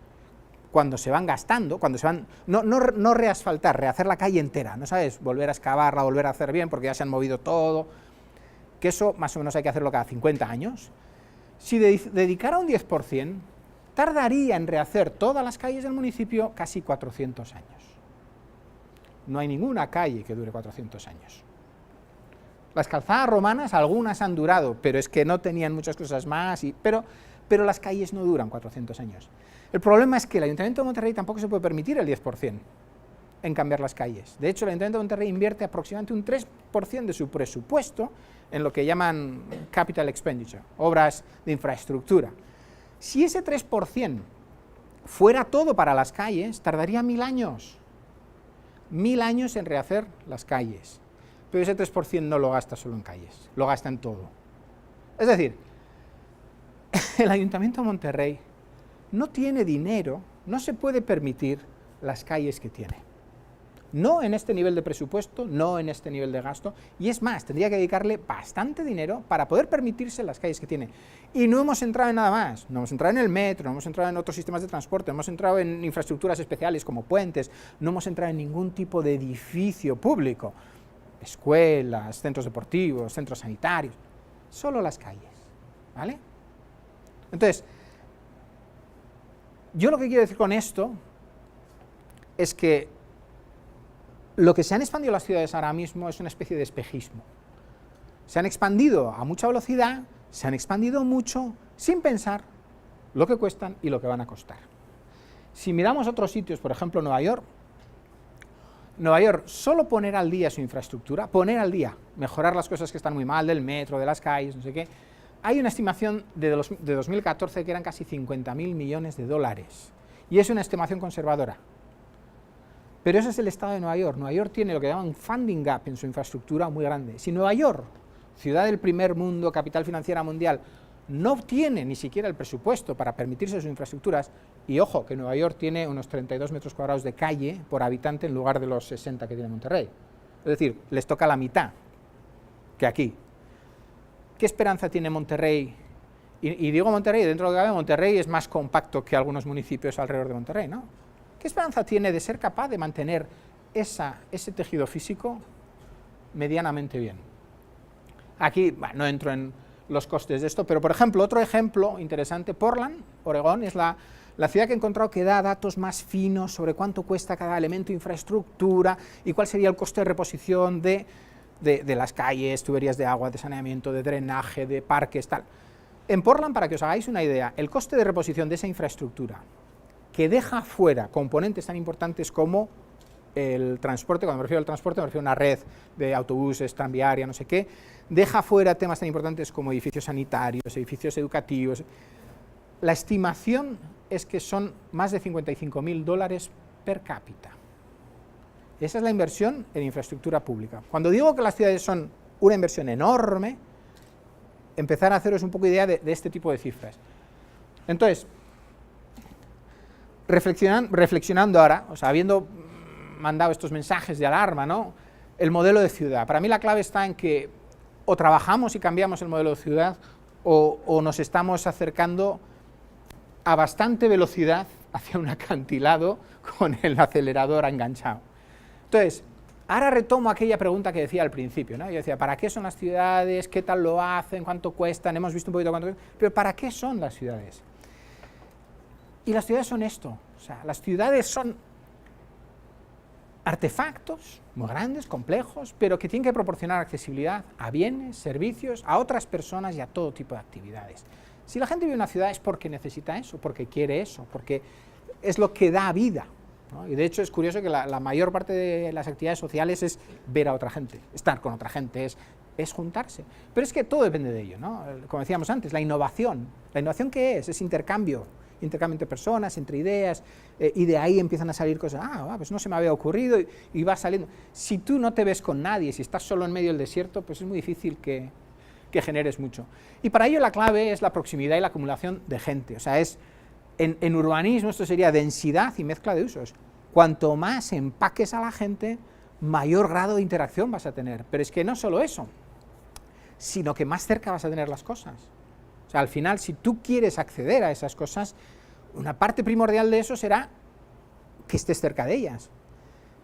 cuando se van gastando, cuando se van, no reasfaltar, rehacer la calle entera, ¿no sabes? Volver a excavarla, volver a hacer bien, porque ya se han movido todo, que eso más o menos hay que hacerlo cada 50 años. Si dedicara un 10%, tardaría en rehacer todas las calles del municipio casi 400 años. No hay ninguna calle que dure 400 años. Las calzadas romanas, algunas han durado, pero es que no tenían muchas cosas más, pero las calles no duran 400 años. El problema es que el Ayuntamiento de Monterrey tampoco se puede permitir el 10% en cambiar las calles. De hecho, el Ayuntamiento de Monterrey invierte aproximadamente un 3% de su presupuesto en lo que llaman capital expenditure, obras de infraestructura. Si ese 3% fuera todo para las calles, tardaría 1000 años. 1000 años en rehacer las calles. Pero ese 3% no lo gasta solo en calles, lo gasta en todo. Es decir, el Ayuntamiento de Monterrey no tiene dinero, no se puede permitir las calles que tiene. No en este nivel de presupuesto, no en este nivel de gasto, y es más, tendría que dedicarle bastante dinero para poder permitirse las calles que tiene. Y no hemos entrado en nada más, no hemos entrado en el metro, no hemos entrado en otros sistemas de transporte, no hemos entrado en infraestructuras especiales como puentes, no hemos entrado en ningún tipo de edificio público, escuelas, centros deportivos, centros sanitarios, solo las calles, ¿vale? Entonces, yo lo que quiero decir con esto es que lo que se han expandido las ciudades ahora mismo es una especie de espejismo. Se han expandido a mucha velocidad, se han expandido mucho, sin pensar lo que cuestan y lo que van a costar. Si miramos otros sitios, por ejemplo Nueva York, Nueva York, solo poner al día su infraestructura, poner al día, mejorar las cosas que están muy mal, del metro, de las calles, no sé qué, hay una estimación de 2014 que eran casi 50.000 millones de dólares, y es una estimación conservadora. Pero ese es el estado de Nueva York. Nueva York tiene lo que llaman un funding gap en su infraestructura muy grande. Si Nueva York, ciudad del primer mundo, capital financiera mundial, no tiene ni siquiera el presupuesto para permitirse sus infraestructuras, y ojo, que Nueva York tiene unos 32 metros cuadrados de calle por habitante en lugar de los 60 que tiene Monterrey. Es decir, les toca la mitad que aquí. ¿Qué esperanza tiene Monterrey? Y digo Monterrey, dentro de lo que cabe, Monterrey es más compacto que algunos municipios alrededor de Monterrey, ¿no? ¿Qué esperanza tiene de ser capaz de mantener ese tejido físico medianamente bien? Aquí, bueno, no entro en los costes de esto, pero por ejemplo, otro ejemplo interesante, Portland, Oregón, es la ciudad que he encontrado que da datos más finos sobre cuánto cuesta cada elemento de infraestructura y cuál sería el coste de reposición de las calles, tuberías de agua, de saneamiento, de drenaje, de parques, tal. En Portland, para que os hagáis una idea, el coste de reposición de esa infraestructura, que deja fuera componentes tan importantes como el transporte, cuando me refiero al transporte me refiero a una red de autobuses, tranviaria, no sé qué, deja fuera temas tan importantes como edificios sanitarios, edificios educativos. La estimación es que son más de 55.000 dólares per cápita. Esa es la inversión en infraestructura pública. Cuando digo que las ciudades son una inversión enorme, empezar a haceros un poco idea de este tipo de cifras. Entonces, reflexionando ahora, o sea, habiendo mandado estos mensajes de alarma, ¿no? El modelo de ciudad. Para mí la clave está en que o trabajamos y cambiamos el modelo de ciudad o nos estamos acercando a bastante velocidad hacia un acantilado con el acelerador enganchado. Entonces, ahora retomo aquella pregunta que decía al principio, ¿no? Yo decía, ¿para qué son las ciudades? ¿Qué tal lo hacen? ¿Cuánto cuestan? Hemos visto un poquito cuánto cuestan, pero ¿para qué son las ciudades? Y las ciudades son esto, o sea, las ciudades son artefactos muy grandes, complejos, pero que tienen que proporcionar accesibilidad a bienes, servicios, a otras personas y a todo tipo de actividades. Si la gente vive en una ciudad es porque necesita eso, porque quiere eso, porque es lo que da vida, ¿no? Y de hecho es curioso que la mayor parte de las actividades sociales es ver a otra gente, estar con otra gente, es juntarse. Pero es que todo depende de ello, ¿no? Como decíamos antes, la innovación. ¿La innovación qué es? Es intercambio entre personas, entre ideas, y de ahí empiezan a salir cosas, pues no se me había ocurrido, y va saliendo. Si tú no te ves con nadie, si estás solo en medio del desierto, pues es muy difícil que generes mucho. Y para ello la clave es la proximidad y la acumulación de gente, o sea, en urbanismo esto sería densidad y mezcla de usos. Cuanto más empaques a la gente, mayor grado de interacción vas a tener, pero es que no solo eso, sino que más cerca vas a tener las cosas. O sea, al final, si tú quieres acceder a esas cosas, una parte primordial de eso será que estés cerca de ellas.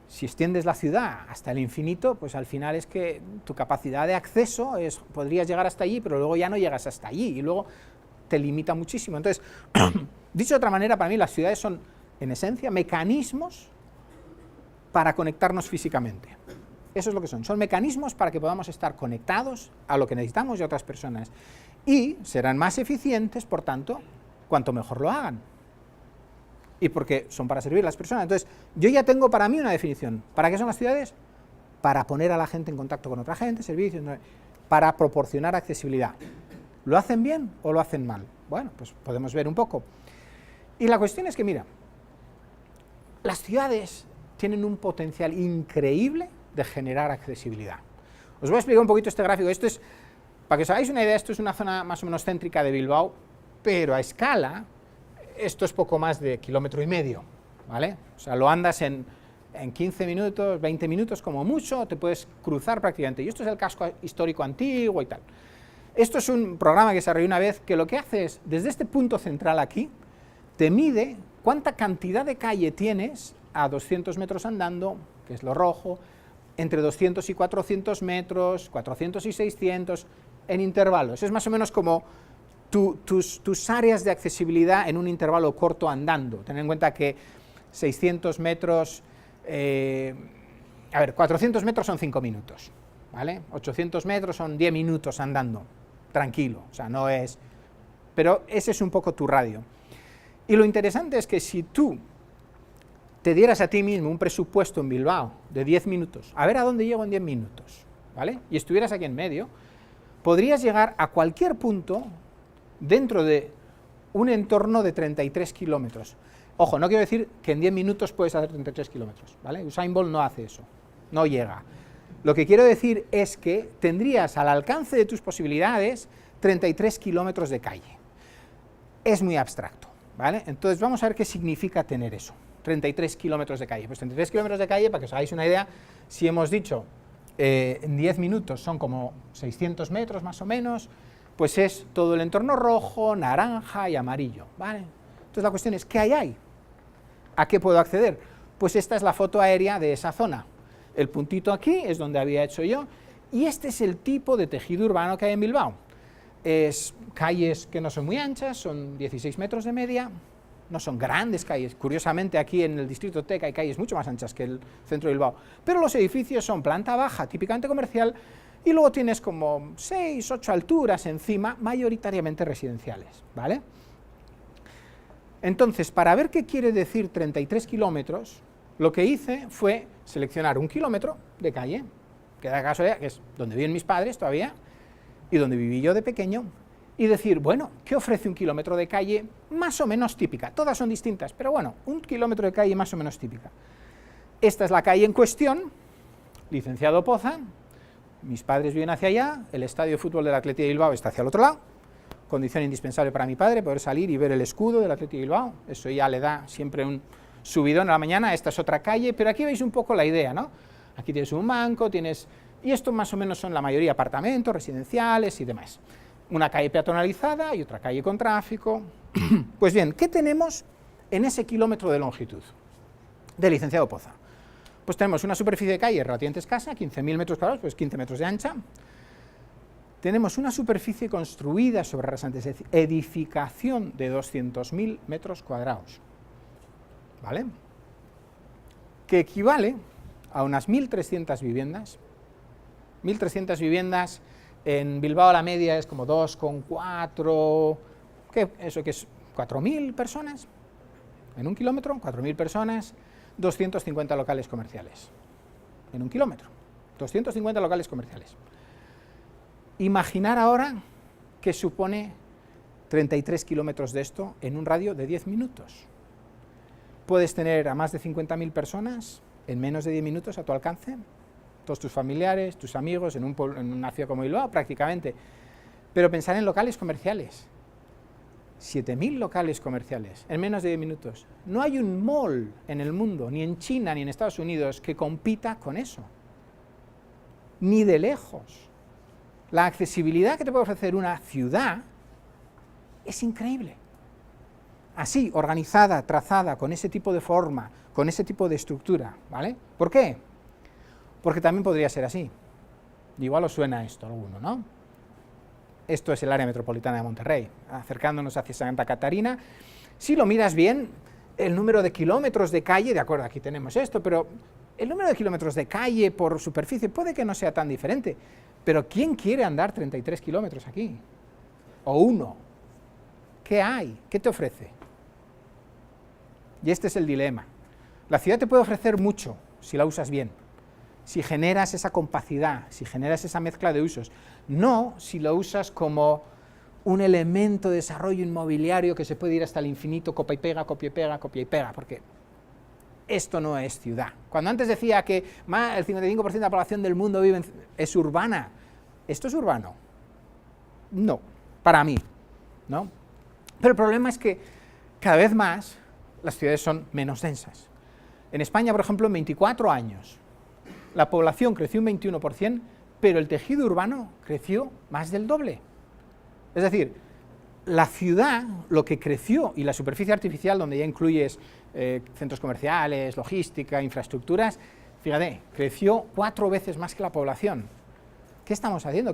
Si extiendes la ciudad hasta el infinito, pues al final es que tu capacidad de acceso podrías llegar hasta allí, pero luego ya no llegas hasta allí, y luego te limita muchísimo. Entonces, dicho de otra manera, para mí las ciudades son, en esencia, mecanismos para conectarnos físicamente. Eso es lo que son mecanismos para que podamos estar conectados a lo que necesitamos y a otras personas. Y serán más eficientes, por tanto, cuanto mejor lo hagan. Y porque son para servir a las personas. Entonces, yo ya tengo para mí una definición. ¿Para qué son las ciudades? Para poner a la gente en contacto con otra gente, servicios, para proporcionar accesibilidad. ¿Lo hacen bien o lo hacen mal? Bueno, pues podemos ver un poco. Y la cuestión es que, mira, las ciudades tienen un potencial increíble de generar accesibilidad. Os voy a explicar un poquito este gráfico. Esto es, para que os hagáis una idea, esto es una zona más o menos céntrica de Bilbao, pero a escala, esto es poco más de 1,5 kilómetros, ¿vale? O sea, lo andas en 15 minutos, 20 minutos como mucho, te puedes cruzar prácticamente. Y esto es el casco histórico antiguo y tal. Esto es un programa que se desarrolló una vez, que lo que hace es, desde este punto central aquí, te mide cuánta cantidad de calle tienes a 200 metros andando, que es lo rojo, entre 200 y 400 metros, 400 y 600, en intervalos. Es más o menos como tus áreas de accesibilidad en un intervalo corto andando. Ten en cuenta que 600 metros, 400 metros son 5 minutos, ¿vale? 800 metros son 10 minutos andando, tranquilo, o sea, no es... Pero ese es un poco tu radio. Y lo interesante es que si tú te dieras a ti mismo un presupuesto en Bilbao de 10 minutos, a ver a dónde llego en 10 minutos, ¿vale? Y estuvieras aquí en medio, podrías llegar a cualquier punto dentro de un entorno de 33 kilómetros. Ojo, no quiero decir que en 10 minutos puedes hacer 33 kilómetros, ¿vale? Usain Bolt no hace eso, no llega. Lo que quiero decir es que tendrías al alcance de tus posibilidades 33 kilómetros de calle. Es muy abstracto, ¿vale? Entonces vamos a ver qué significa tener eso, 33 kilómetros de calle. Pues 33 kilómetros de calle, para que os hagáis una idea, si hemos dicho en 10 minutos son como 600 metros más o menos, pues es todo el entorno rojo, naranja y amarillo, ¿vale? Entonces la cuestión es, ¿qué hay ahí? ¿A qué puedo acceder? Pues esta es la foto aérea de esa zona. El puntito aquí es donde había hecho yo, y este es el tipo de tejido urbano que hay en Bilbao. Es calles que no son muy anchas, son 16 metros de media, no son grandes calles. Curiosamente, aquí en el distrito TEC hay calles mucho más anchas que el centro de Bilbao, pero los edificios son planta baja, típicamente comercial, y luego tienes como 6, 8 alturas encima, mayoritariamente residenciales, ¿vale? Entonces, para ver qué quiere decir 33 kilómetros, lo que hice fue seleccionar un kilómetro de calle, que da casualidad, que es donde viven mis padres todavía, y donde viví yo de pequeño, y decir, bueno, ¿qué ofrece un kilómetro de calle más o menos típica? Todas son distintas, pero bueno, un kilómetro de calle más o menos típica. Esta es la calle en cuestión, Licenciado Poza, mis padres viven hacia allá, el estadio de fútbol del Athletic de Bilbao está hacia el otro lado, condición indispensable para mi padre, poder salir y ver el escudo del Athletic de Bilbao, eso ya le da siempre un subidón a la mañana. Esta es otra calle, pero aquí veis un poco la idea, ¿no? Aquí tienes un banco, y esto más o menos son la mayoría apartamentos, residenciales y demás. Una calle peatonalizada y otra calle con tráfico. Pues bien, ¿qué tenemos en ese kilómetro de longitud de Licenciado Poza? Pues tenemos una superficie de calle relativamente escasa, 15.000 metros cuadrados, pues 15 metros de ancha. Tenemos una superficie construida sobre rasantes, es decir, edificación de 200.000 metros cuadrados, ¿vale? Que equivale a unas 1.300 viviendas. 1.300 viviendas, en Bilbao la media es como 2,4, ¿eso qué es? 4.000 personas, en un kilómetro, 4.000 personas, 250 locales comerciales, en un kilómetro, 250 locales comerciales. Imaginar ahora que supone 33 kilómetros de esto en un radio de 10 minutos. Puedes tener a más de 50.000 personas en menos de 10 minutos a tu alcance, todos tus familiares, tus amigos, en una ciudad como Bilbao prácticamente, pero pensar en locales comerciales, 7.000 locales comerciales en menos de 10 minutos. No hay un mall en el mundo, ni en China ni en Estados Unidos, que compita con eso, ni de lejos. La accesibilidad que te puede ofrecer una ciudad es increíble. Así, organizada, trazada, con ese tipo de forma, con ese tipo de estructura, ¿vale? ¿Por qué? Porque también podría ser así. Igual os suena esto a alguno, ¿no? Esto es el área metropolitana de Monterrey, acercándonos hacia Santa Catarina. Si lo miras bien, el número de kilómetros de calle, de acuerdo, aquí tenemos esto, pero el número de kilómetros de calle por superficie puede que no sea tan diferente, pero ¿quién quiere andar 33 kilómetros aquí? O uno. ¿Qué hay? ¿Qué te ofrece? Y este es el dilema. La ciudad te puede ofrecer mucho si la usas bien, si generas esa compacidad, si generas esa mezcla de usos, no si lo usas como un elemento de desarrollo inmobiliario que se puede ir hasta el infinito, copia y pega, copia y pega, copia y pega, porque esto no es ciudad. Cuando antes decía que el 55% de la población del mundo es urbana, ¿esto es urbano? No, para mí, ¿no? Pero el problema es que cada vez más las ciudades son menos densas. En España, por ejemplo, en 24 años, la población creció un 21%, pero el tejido urbano creció más del doble. Es decir, la ciudad, lo que creció, y la superficie artificial, donde ya incluyes centros comerciales, logística, infraestructuras, fíjate, creció 4 veces más que la población. ¿Qué estamos haciendo?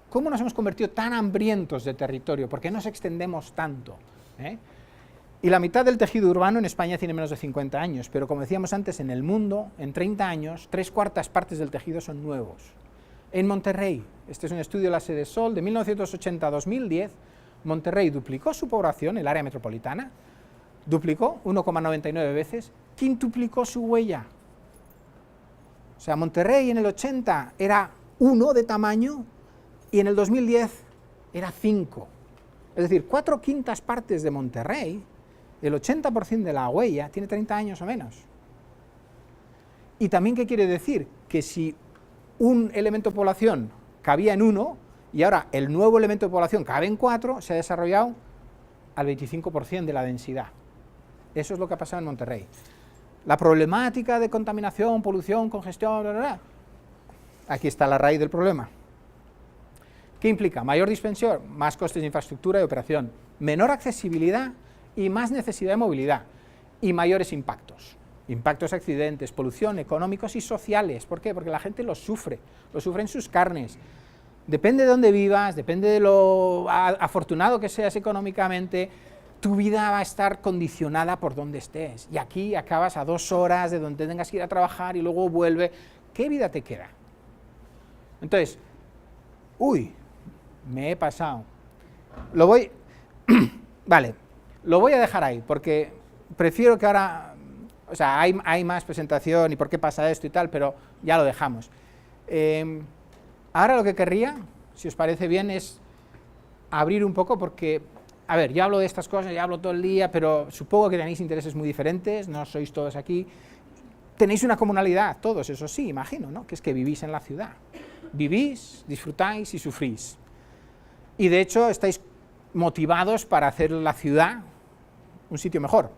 ¿Cómo nos hemos convertido tan hambrientos de territorio? ¿Por qué nos extendemos tanto? Y la mitad del tejido urbano en España tiene menos de 50 años, pero como decíamos antes, en el mundo, en 30 años, 3/4 partes del tejido son nuevos. En Monterrey, este es un estudio de la Sede Sol, de 1980 a 2010, Monterrey duplicó su población, el área metropolitana, duplicó 1,99 veces, quintuplicó su huella. O sea, Monterrey en el 80 era 1 de tamaño y en el 2010 era 5. Es decir, 4/5 partes de Monterrey, el 80% de la huella, tiene 30 años o menos. Y también, ¿qué quiere decir? Que si un elemento de población cabía en 1 y ahora el nuevo elemento de población cabe en 4, se ha desarrollado al 25% de la densidad. Eso es lo que ha pasado en Monterrey. La problemática de contaminación, polución, congestión, bla, bla, bla. Aquí está la raíz del problema. ¿Qué implica? Mayor dispersión, más costes de infraestructura y operación, menor accesibilidad y más necesidad de movilidad, y mayores impactos. Impactos, accidentes, polución, económicos y sociales. ¿Por qué? Porque la gente lo sufre en sus carnes. Depende de dónde vivas, depende de lo afortunado que seas económicamente, tu vida va a estar condicionada por donde estés. Y aquí acabas a 2 horas de donde tengas que ir a trabajar y luego vuelve. ¿Qué vida te queda? Entonces, me he pasado. Vale, lo voy a dejar ahí, porque prefiero que ahora, o sea, hay más presentación y por qué pasa esto y tal, pero ya lo dejamos. Ahora lo que querría, si os parece bien, es abrir un poco, porque, a ver, yo hablo de estas cosas, ya hablo todo el día, pero supongo que tenéis intereses muy diferentes, no sois todos aquí. Tenéis una comunalidad, todos, eso sí, imagino, ¿no? Que es que vivís en la ciudad. Vivís, disfrutáis y sufrís. Y de hecho estáis motivados para hacer la ciudad un sitio mejor.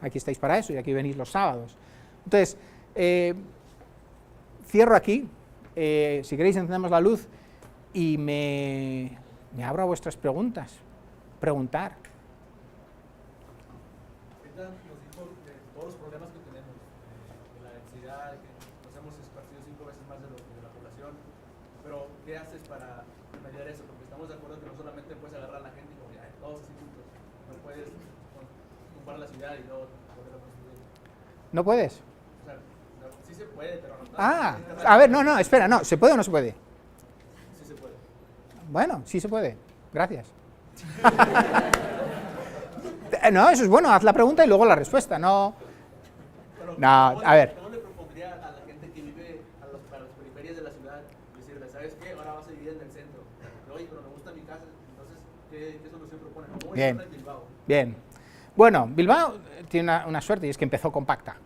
Aquí estáis para eso y aquí venís los sábados. Entonces, cierro aquí. Si queréis encendemos la luz y me abro a vuestras preguntas. Preguntar. Ahorita nos dijo de todos los problemas que tenemos, de la densidad, que nos hemos esparcido 5 veces más de la población, pero ¿qué haces para remediar eso? Porque estamos de acuerdo que no solamente puedes agarrar a la gente y como ya, todos así juntos, no puedes ocupar la ciudad y luego volver a construir. ¿No puedes? O sea, sí se puede, pero no. A ver, no, espera, no, ¿se puede o no se puede? Sí se puede. Bueno, sí se puede, gracias. No, eso es bueno, haz la pregunta y luego la respuesta, no, a ver. ¿Cómo le propondría a la gente que vive a las periferias de la ciudad, decirle, ¿sabes qué? Ahora vas a vivir en el centro. Oye, pero me gusta mi casa, entonces, ¿qué solución proponen? ¿Cómo Bien, es Bilbao? bien. Bueno, Bilbao tiene una suerte y es que empezó compacta.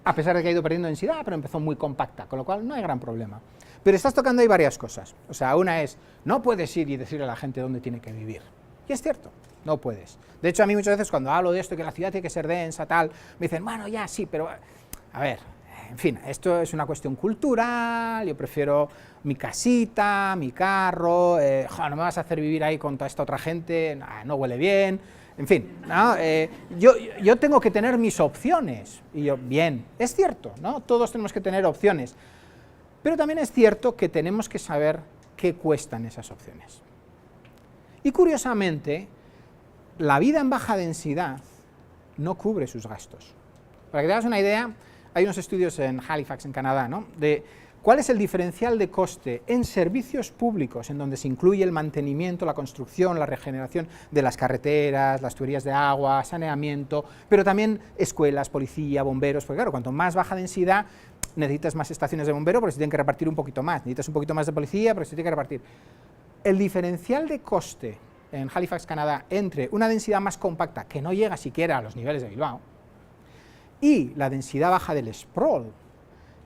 A pesar de que ha ido perdiendo densidad, pero empezó muy compacta, con lo cual no hay gran problema. Pero estás tocando ahí varias cosas. O sea, una es, no puedes ir y decirle a la gente dónde tiene que vivir. Y es cierto, no puedes. De hecho, a mí muchas veces cuando hablo de esto, que la ciudad tiene que ser densa, tal, me dicen, bueno, ya, sí, pero, a ver, en fin, esto es una cuestión cultural, yo prefiero mi casita, mi carro, no me vas a hacer vivir ahí con toda esta otra gente, no huele bien, en fin, ¿no? Yo tengo que tener mis opciones, y yo, bien, es cierto, ¿no? Todos tenemos que tener opciones, pero también es cierto que tenemos que saber qué cuestan esas opciones. Y curiosamente, la vida en baja densidad no cubre sus gastos. Para que te hagas una idea, hay unos estudios en Halifax, en Canadá, ¿no? De cuál es el diferencial de coste en servicios públicos, en donde se incluye el mantenimiento, la construcción, la regeneración de las carreteras, las tuberías de agua, saneamiento, pero también escuelas, policía, bomberos, porque claro, cuanto más baja densidad, necesitas más estaciones de bombero porque se tienen que repartir un poquito más, necesitas un poquito más de policía porque se tiene que repartir. El diferencial de coste en Halifax, Canadá, entre una densidad más compacta, que no llega siquiera a los niveles de Bilbao, y la densidad baja del sprawl,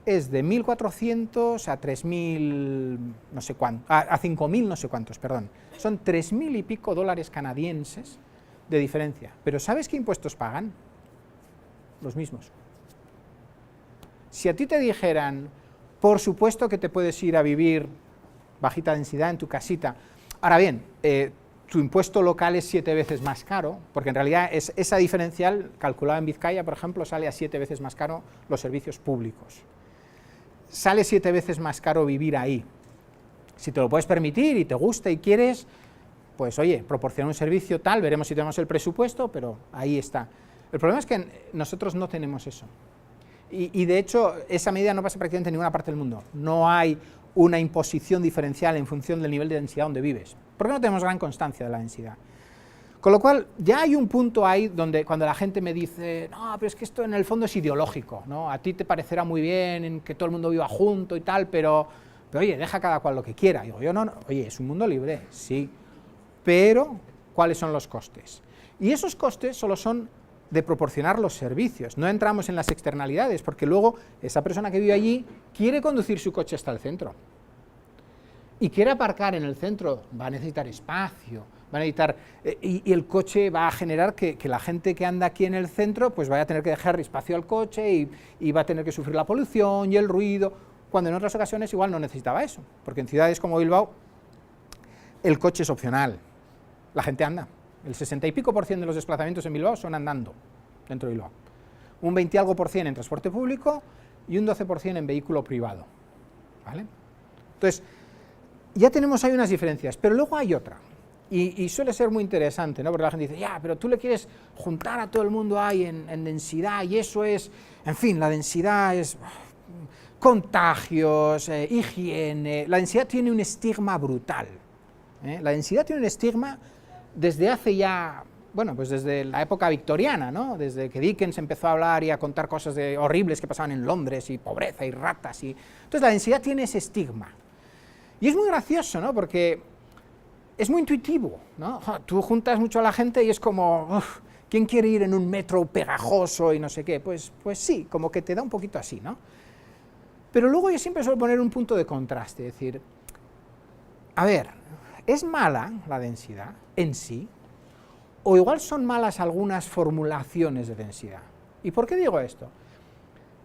es de 1.400 a 3.000 no sé cuánto, a 5.000 no sé cuántos, perdón. Son 3.000 y pico dólares canadienses de diferencia. Pero ¿sabes qué impuestos pagan? Los mismos. Si a ti te dijeran, por supuesto que te puedes ir a vivir bajita densidad en tu casita, ahora bien, tu impuesto local es 7 veces más caro, porque en realidad esa diferencial, calculada en Vizcaya, por ejemplo, sale a 7 veces más caro los servicios públicos. Sale 7 veces más caro vivir ahí. Si te lo puedes permitir y te gusta y quieres, pues oye, proporciona un servicio tal, veremos si tenemos el presupuesto, pero ahí está. El problema es que nosotros no tenemos eso. Y de hecho, esa medida no pasa prácticamente en ninguna parte del mundo. No hay una imposición diferencial en función del nivel de densidad donde vives, porque no tenemos gran constancia de la densidad. Con lo cual, ya hay un punto ahí donde cuando la gente me dice, no, pero es que esto en el fondo es ideológico, ¿no? A ti te parecerá muy bien que todo el mundo viva junto y tal, pero oye, deja cada cual lo que quiera. Digo yo, no, oye, es un mundo libre, sí, pero ¿cuáles son los costes? Y esos costes solo son de proporcionar los servicios, no entramos en las externalidades, porque luego esa persona que vive allí quiere conducir su coche hasta el centro, y quiere aparcar en el centro, va a necesitar espacio, va a necesitar, y el coche va a generar que la gente que anda aquí en el centro pues vaya a tener que dejar espacio al coche y va a tener que sufrir la polución y el ruido, cuando en otras ocasiones igual no necesitaba eso, porque en ciudades como Bilbao el coche es opcional, la gente anda, el 60 y pico % de los desplazamientos en Bilbao son andando dentro de Bilbao, un 20 y algo % en transporte público y un 12% en vehículo privado, ¿vale? Entonces, ya tenemos ahí unas diferencias, pero luego hay otra, y suele ser muy interesante, ¿no? Porque la gente dice, ya, pero tú le quieres juntar a todo el mundo ahí en densidad, y eso es, en fin, la densidad es contagios, higiene, la densidad tiene un estigma brutal, la densidad tiene un estigma desde hace ya, bueno, pues desde la época victoriana, ¿no? Desde que Dickens empezó a hablar y a contar cosas horribles que pasaban en Londres, y pobreza, y ratas, entonces la densidad tiene ese estigma. Y es muy gracioso, ¿no? Porque es muy intuitivo, ¿no? Tú juntas mucho a la gente y es como, ¿quién quiere ir en un metro pegajoso y no sé qué? Pues sí, como que te da un poquito así, ¿no? Pero luego yo siempre suelo poner un punto de contraste, es decir, a ver, ¿es mala la densidad en sí? ¿O igual son malas algunas formulaciones de densidad? ¿Y por qué digo esto?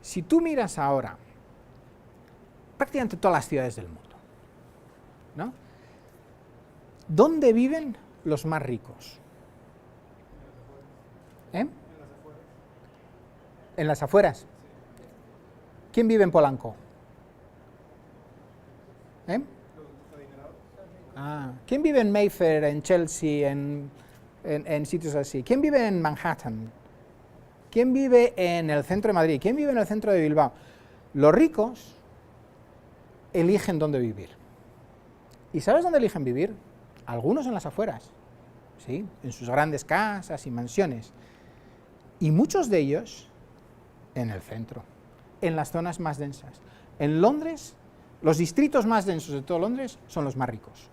Si tú miras ahora prácticamente todas las ciudades del mundo, ¿no? ¿Dónde viven los más ricos? ¿En las afueras? ¿Quién vive en Polanco? ¿Quién vive en Mayfair, en Chelsea, en sitios así? ¿Quién vive en Manhattan? ¿Quién vive en el centro de Madrid? ¿Quién vive en el centro de Bilbao? Los ricos eligen dónde vivir. ¿Y sabes dónde eligen vivir? Algunos en las afueras, ¿sí? En sus grandes casas y mansiones. Y muchos de ellos en el centro, en las zonas más densas. En Londres, los distritos más densos de todo Londres son los más ricos.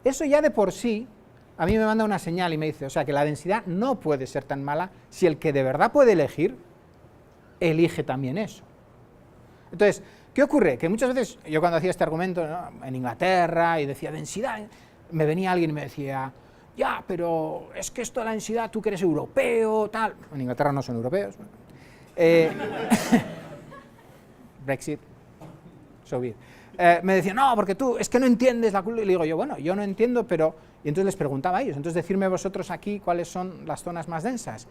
Eso ya de por sí a mí me manda una señal y me dice, o sea, que la densidad no puede ser tan mala si el que de verdad puede elegir, elige también eso. Entonces, ¿qué ocurre? Que muchas veces, yo cuando hacía este argumento, ¿no?, en Inglaterra, y decía densidad, me venía alguien y me decía, ya, pero es que esto de la densidad, tú que eres europeo, tal. En Inglaterra no son europeos. Brexit, so be it. Me decía, no, porque tú, es que no entiendes la cultura. Y le digo yo, bueno, yo no entiendo, pero... Y entonces les preguntaba a ellos, entonces decirme vosotros aquí cuáles son las zonas más densas.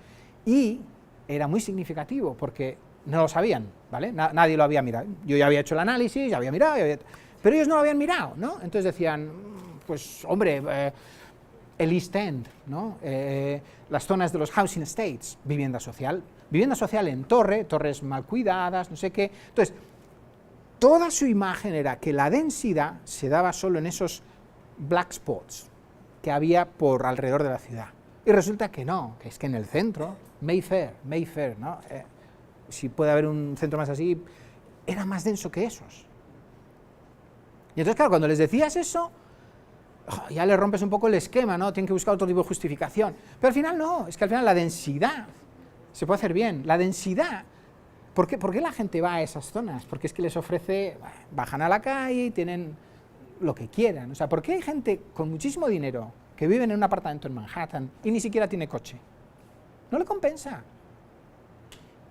Y era muy significativo, porque no lo sabían, ¿vale? Nadie lo había mirado. Yo ya había hecho el análisis, ya había mirado, pero ellos no lo habían mirado, ¿no? Entonces decían, pues, hombre, el East End, ¿no? Las zonas de los housing estates, vivienda social en torres mal cuidadas, no sé qué. Entonces, toda su imagen era que la densidad se daba solo en esos black spots que había por alrededor de la ciudad. Y resulta que no, que es que en el centro, Mayfair, ¿no? Si puede haber un centro más así, era más denso que esos. Y entonces, claro, cuando les decías eso, ya le rompes un poco el esquema, ¿no? Tienen que buscar otro tipo de justificación. Pero al final no, es que al final la densidad se puede hacer bien. La densidad, ¿por qué la gente va a esas zonas? Porque es que les ofrece, bajan a la calle y tienen lo que quieran. O sea, ¿por qué hay gente con muchísimo dinero que vive en un apartamento en Manhattan y ni siquiera tiene coche? No le compensa.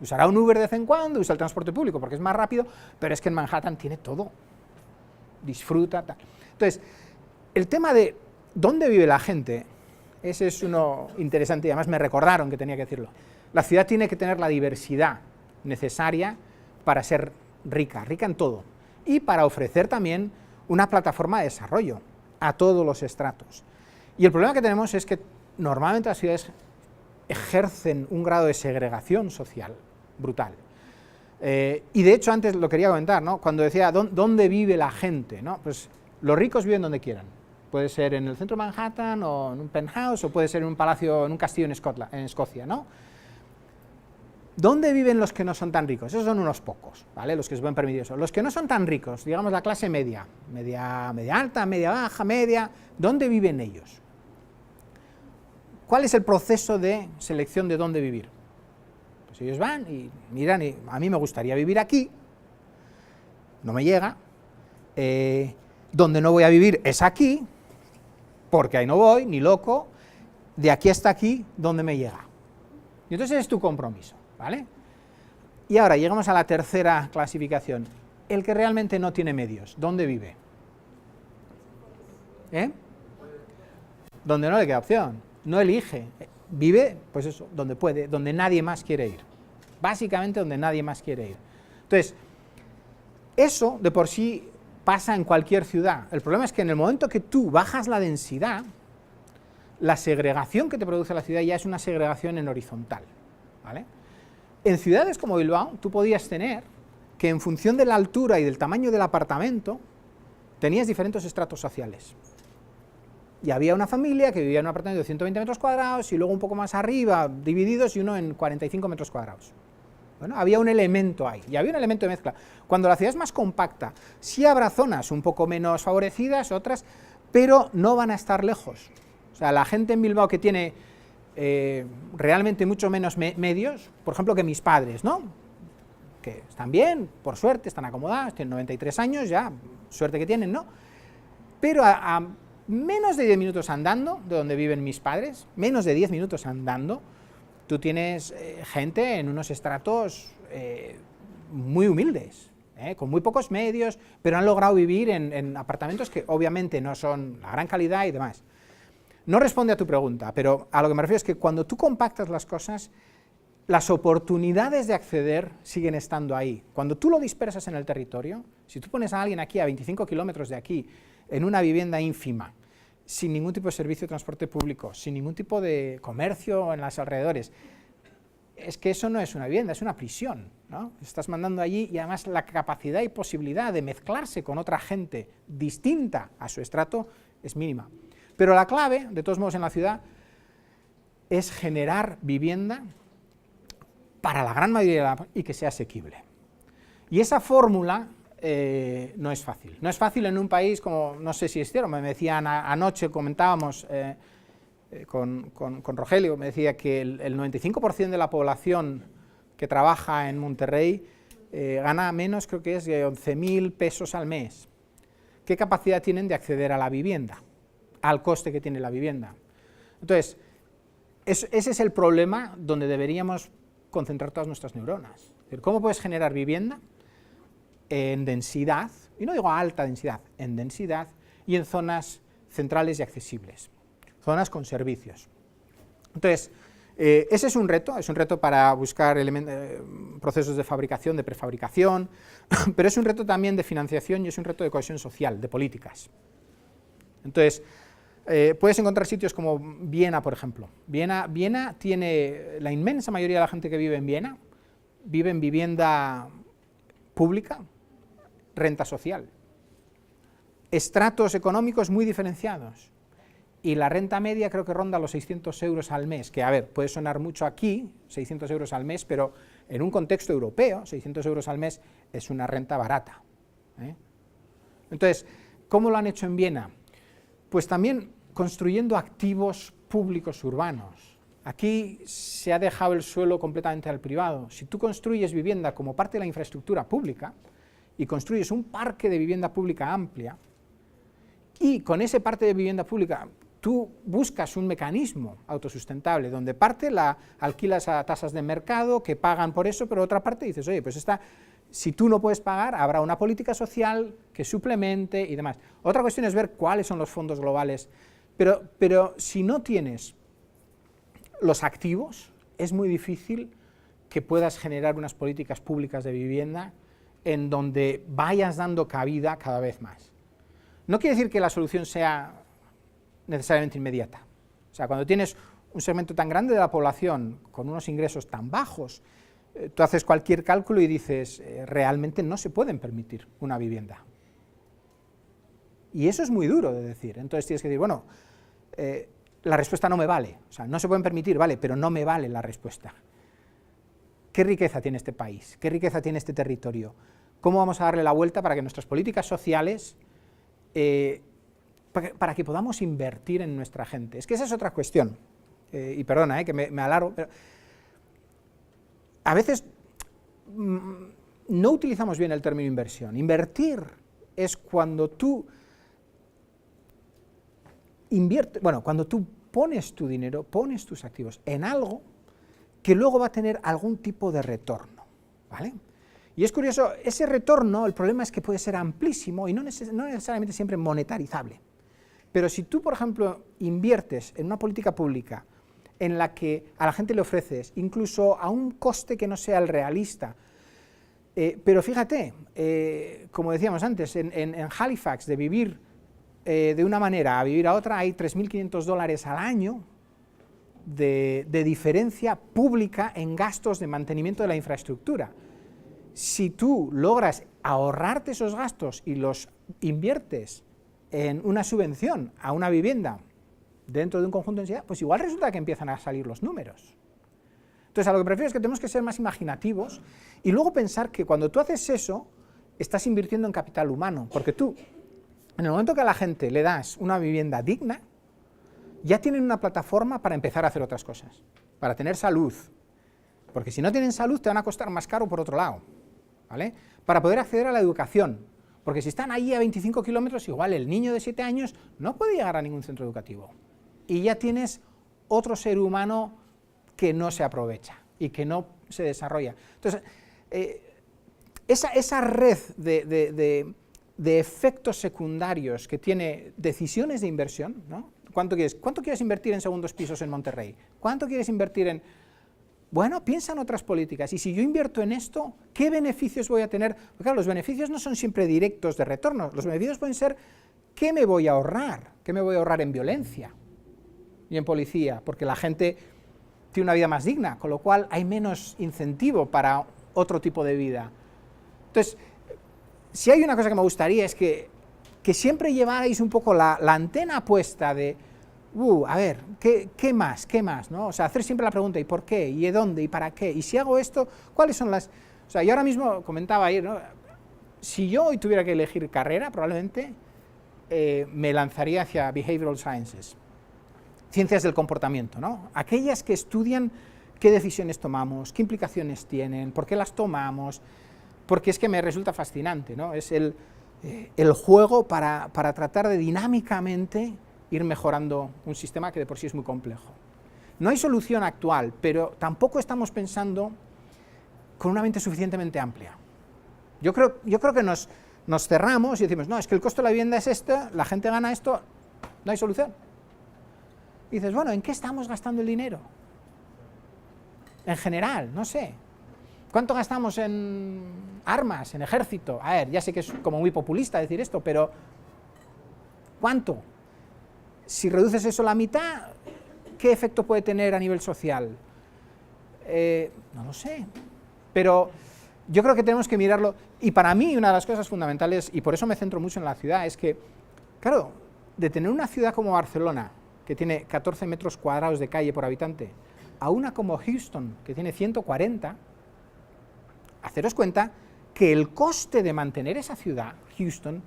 Usará un Uber de vez en cuando, usa el transporte público porque es más rápido, pero es que en Manhattan tiene todo. Disfruta, tal. Entonces, el tema de dónde vive la gente, ese es uno interesante y además me recordaron que tenía que decirlo. La ciudad tiene que tener la diversidad necesaria para ser rica en todo y para ofrecer también una plataforma de desarrollo a todos los estratos. Y el problema que tenemos es que normalmente las ciudades ejercen un grado de segregación social brutal. Y de hecho antes lo quería comentar, ¿no? Cuando decía dónde vive la gente, ¿no? Pues los ricos viven donde quieran, Puede ser en el centro de Manhattan, o en un penthouse, o puede ser en un palacio, en un castillo en Escocia, ¿no? ¿Dónde viven los que no son tan ricos? Esos son unos pocos, ¿vale? Los que se pueden permitir eso. Los que no son tan ricos, digamos la clase media, media alta, media baja, media, ¿dónde viven ellos? ¿Cuál es el proceso de selección de dónde vivir? Pues ellos van y miran, y a mí me gustaría vivir aquí, no me llega, donde no voy a vivir es aquí, porque ahí no voy, ni loco, de aquí hasta aquí, ¿dónde me llega? Y entonces es tu compromiso, ¿vale? Y ahora llegamos a la tercera clasificación, el que realmente no tiene medios, ¿dónde vive? Donde no le queda opción, no elige, vive, pues eso, donde puede, donde nadie más quiere ir, básicamente donde nadie más quiere ir. Entonces, eso de por sí pasa en cualquier ciudad. El problema es que en el momento que tú bajas la densidad, la segregación que te produce la ciudad ya es una segregación en horizontal, ¿vale? En ciudades como Bilbao, tú podías tener que en función de la altura y del tamaño del apartamento, tenías diferentes estratos sociales. Y había una familia que vivía en un apartamento de 120 metros cuadrados y luego un poco más arriba, divididos, y uno en 45 metros cuadrados. Bueno, había un elemento ahí, y había un elemento de mezcla. Cuando la ciudad es más compacta, sí habrá zonas un poco menos favorecidas, otras, pero no van a estar lejos. O sea, la gente en Bilbao que tiene realmente mucho menos medios, por ejemplo, que mis padres, ¿no? Que están bien, por suerte, están acomodados, tienen 93 años, ya, suerte que tienen, ¿no? Pero a menos de 10 minutos andando, de donde viven mis padres, menos de 10 minutos andando, tú tienes gente en unos estratos muy humildes, con muy pocos medios, pero han logrado vivir en apartamentos que obviamente no son la gran calidad y demás. No responde a tu pregunta, pero a lo que me refiero es que cuando tú compactas las cosas, las oportunidades de acceder siguen estando ahí. Cuando tú lo dispersas en el territorio, si tú pones a alguien aquí a 25 kilómetros de aquí, en una vivienda ínfima, sin ningún tipo de servicio de transporte público, sin ningún tipo de comercio en los alrededores, es que eso no es una vivienda, es una prisión, ¿no? Estás mandando allí, y además la capacidad y posibilidad de mezclarse con otra gente distinta a su estrato es mínima. Pero la clave, de todos modos en la ciudad, es generar vivienda para la gran mayoría y que sea asequible. Y esa fórmula no es fácil. No es fácil en un país como, no sé si es cierto, me decían anoche, comentábamos con Rogelio, me decía que el 95% de la población que trabaja en Monterrey gana menos, creo que es de 11.000 pesos al mes. ¿Qué capacidad tienen de acceder a la vivienda? Al coste que tiene la vivienda. Entonces, ese es el problema donde deberíamos concentrar todas nuestras neuronas. Es decir, ¿cómo puedes generar vivienda en densidad, y no digo alta densidad, en densidad y en zonas centrales y accesibles, zonas con servicios? Entonces, ese es un reto para buscar procesos de fabricación, de prefabricación, pero es un reto también de financiación y es un reto de cohesión social, de políticas. Entonces, puedes encontrar sitios como Viena, por ejemplo. Viena tiene, la inmensa mayoría de la gente que vive en Viena, vive en vivienda pública, renta social. Estratos económicos muy diferenciados. Y la renta media creo que ronda los 600 euros al mes, que a ver, puede sonar mucho aquí, 600 euros al mes, pero en un contexto europeo, 600 euros al mes es una renta barata. Entonces, ¿cómo lo han hecho en Viena? Pues también construyendo activos públicos urbanos. Aquí se ha dejado el suelo completamente al privado. Si tú construyes vivienda como parte de la infraestructura pública y construyes un parque de vivienda pública amplia, y con ese parque de vivienda pública tú buscas un mecanismo autosustentable, donde parte la alquilas a tasas de mercado que pagan por eso, pero otra parte dices, oye, pues si tú no puedes pagar, habrá una política social que suplemente y demás. Otra cuestión es ver cuáles son los fondos globales, pero si no tienes los activos, es muy difícil que puedas generar unas políticas públicas de vivienda en donde vayas dando cabida cada vez más. No quiere decir que la solución sea necesariamente inmediata. O sea, cuando tienes un segmento tan grande de la población con unos ingresos tan bajos, tú haces cualquier cálculo y dices, realmente no se pueden permitir una vivienda. Y eso es muy duro de decir. Entonces tienes que decir, bueno, la respuesta no me vale. O sea, no se pueden permitir, vale, pero no me vale la respuesta. ¿Qué riqueza tiene este país? ¿Qué riqueza tiene este territorio? ¿Cómo vamos a darle la vuelta para que nuestras políticas sociales, para que podamos invertir en nuestra gente? Es que esa es otra cuestión. Y perdona, que me alargo, pero a veces no utilizamos bien el término inversión. Invertir es cuando tú cuando tú pones tu dinero, pones tus activos en algo que luego va a tener algún tipo de retorno, ¿vale? Y es curioso, ese retorno, el problema es que puede ser amplísimo y no necesariamente siempre monetarizable. Pero si tú, por ejemplo, inviertes en una política pública en la que a la gente le ofreces, incluso a un coste que no sea el realista, pero fíjate, como decíamos antes, en Halifax, de vivir de una manera a vivir a otra, hay $3.500 al año de diferencia pública en gastos de mantenimiento de la infraestructura. Si tú logras ahorrarte esos gastos y los inviertes en una subvención a una vivienda dentro de un conjunto de entidades, pues igual resulta que empiezan a salir los números. Entonces, a lo que prefiero es que tenemos que ser más imaginativos y luego pensar que cuando tú haces eso, estás invirtiendo en capital humano, porque tú, en el momento que a la gente le das una vivienda digna, ya tienen una plataforma para empezar a hacer otras cosas, para tener salud, porque si no tienen salud te van a costar más caro por otro lado, ¿vale? Para poder acceder a la educación, porque si están ahí a 25 kilómetros, igual el niño de 7 años no puede llegar a ningún centro educativo, y ya tienes otro ser humano que no se aprovecha y que no se desarrolla. Entonces, esa red de efectos secundarios que tiene decisiones de inversión, ¿no? ¿Cuánto quieres invertir en segundos pisos en Monterrey? ¿Cuánto quieres invertir en...? Bueno, piensa en otras políticas, y si yo invierto en esto, ¿qué beneficios voy a tener? Porque claro, los beneficios no son siempre directos de retorno, los beneficios pueden ser, ¿qué me voy a ahorrar? ¿Qué me voy a ahorrar en violencia y en policía? Porque la gente tiene una vida más digna, con lo cual hay menos incentivo para otro tipo de vida. Entonces, si hay una cosa que me gustaría es que siempre llevarais un poco la antena puesta de, a ver, ¿qué más? ¿No? O sea, hacer siempre la pregunta, ¿y por qué? ¿Y de dónde? ¿Y para qué? ¿Y si hago esto? ¿Cuáles son las...? O sea, yo ahora mismo comentaba ayer, ¿no? Si yo hoy tuviera que elegir carrera, probablemente me lanzaría hacia Behavioral Sciences, ciencias del comportamiento, ¿no? Aquellas que estudian qué decisiones tomamos, qué implicaciones tienen, por qué las tomamos, porque es que me resulta fascinante, ¿no? Es el juego para tratar de dinámicamente ir mejorando un sistema que de por sí es muy complejo. No hay solución actual, pero tampoco estamos pensando con una mente suficientemente amplia. Yo creo que nos cerramos y decimos, no, es que el costo de la vivienda es este, la gente gana esto, no hay solución. Y dices, bueno, ¿en qué estamos gastando el dinero? En general, no sé. ¿Cuánto gastamos en armas, en ejército? A ver, ya sé que es como muy populista decir esto, pero ¿cuánto? Si reduces eso a la mitad, ¿qué efecto puede tener a nivel social? No lo sé, pero yo creo que tenemos que mirarlo, y para mí una de las cosas fundamentales, y por eso me centro mucho en la ciudad, es que, claro, de tener una ciudad como Barcelona, que tiene 14 metros cuadrados de calle por habitante, a una como Houston, que tiene 140, haceros cuenta que el coste de mantener esa ciudad, Houston,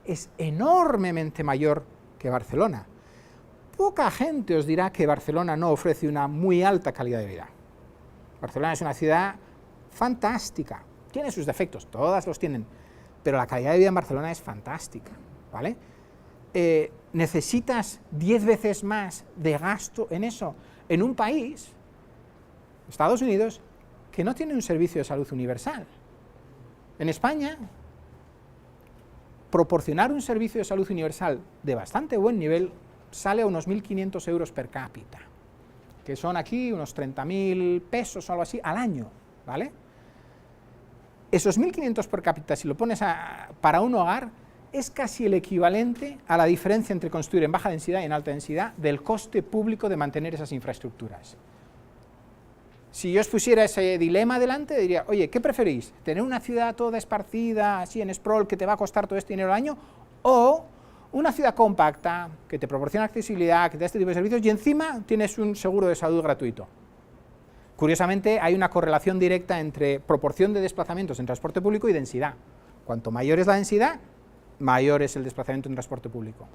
es enormemente mayor que Barcelona. Poca gente os dirá que Barcelona no ofrece una muy alta calidad de vida. Barcelona es una ciudad fantástica, tiene sus defectos, todas los tienen, pero la calidad de vida en Barcelona es fantástica, ¿vale? Necesitas 10 veces más de gasto en eso, en un país, Estados Unidos, que no tiene un servicio de salud universal. En España, proporcionar un servicio de salud universal de bastante buen nivel sale a unos 1.500 euros per cápita, que son aquí unos 30.000 pesos o algo así al año, ¿vale? Esos 1.500 per cápita, si lo pones para un hogar, es casi el equivalente a la diferencia entre construir en baja densidad y en alta densidad del coste público de mantener esas infraestructuras. Si yo os pusiera ese dilema delante, diría, oye, ¿qué preferís? ¿Tener una ciudad toda esparcida, así en sprawl, que te va a costar todo este dinero al año? ¿O Una ciudad compacta, que te proporciona accesibilidad, que te da este tipo de servicios, y encima tienes un seguro de salud gratuito. Curiosamente, hay una correlación directa entre proporción de desplazamientos en transporte público y densidad. Cuanto mayor es la densidad, mayor es el desplazamiento en transporte público.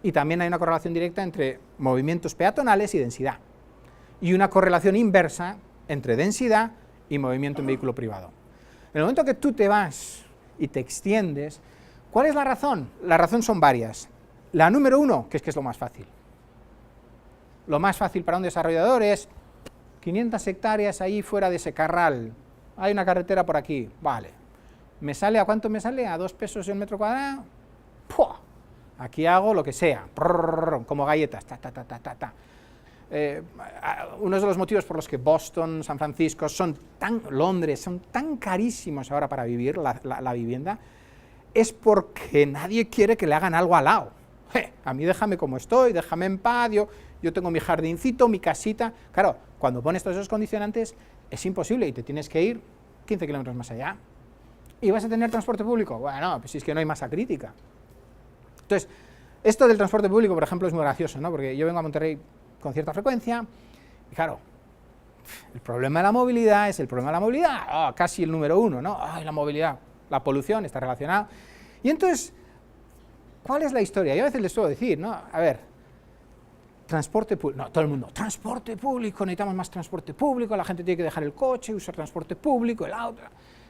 Y también hay una correlación directa entre movimientos peatonales y densidad. Y una correlación inversa entre densidad y movimiento en vehículo privado. En el momento que tú te vas y te extiendes, ¿cuál es la razón? La razón son varias. La número uno, que es lo más fácil. Lo más fácil para un desarrollador es 500 hectáreas ahí fuera de ese carral. Hay una carretera por aquí, vale. ¿Me sale a cuánto me sale? ¿A 2 pesos el metro cuadrado? ¡Puah! Aquí hago lo que sea, como galletas, uno de los motivos por los que Boston, San Francisco, Londres, son tan carísimos ahora para vivir, la vivienda, es porque nadie quiere que le hagan algo al lado. A mí déjame como estoy, déjame en paz, yo tengo mi jardincito, mi casita. Claro, cuando pones todos esos condicionantes es imposible y te tienes que ir 15 kilómetros más allá. ¿Y vas a tener transporte público? Bueno, pues si es que no hay masa crítica. Entonces, esto del transporte público, por ejemplo, es muy gracioso, ¿no? Porque yo vengo a Monterrey con cierta frecuencia, y claro, el problema de la movilidad es el problema de la movilidad, casi el número uno, ¿no? La movilidad, la polución está relacionada. Y entonces, ¿cuál es la historia? Yo a veces les suelo decir, ¿no? A ver, transporte público, no, todo el mundo, transporte público, necesitamos más transporte público, la gente tiene que dejar el coche, usar transporte público, el auto.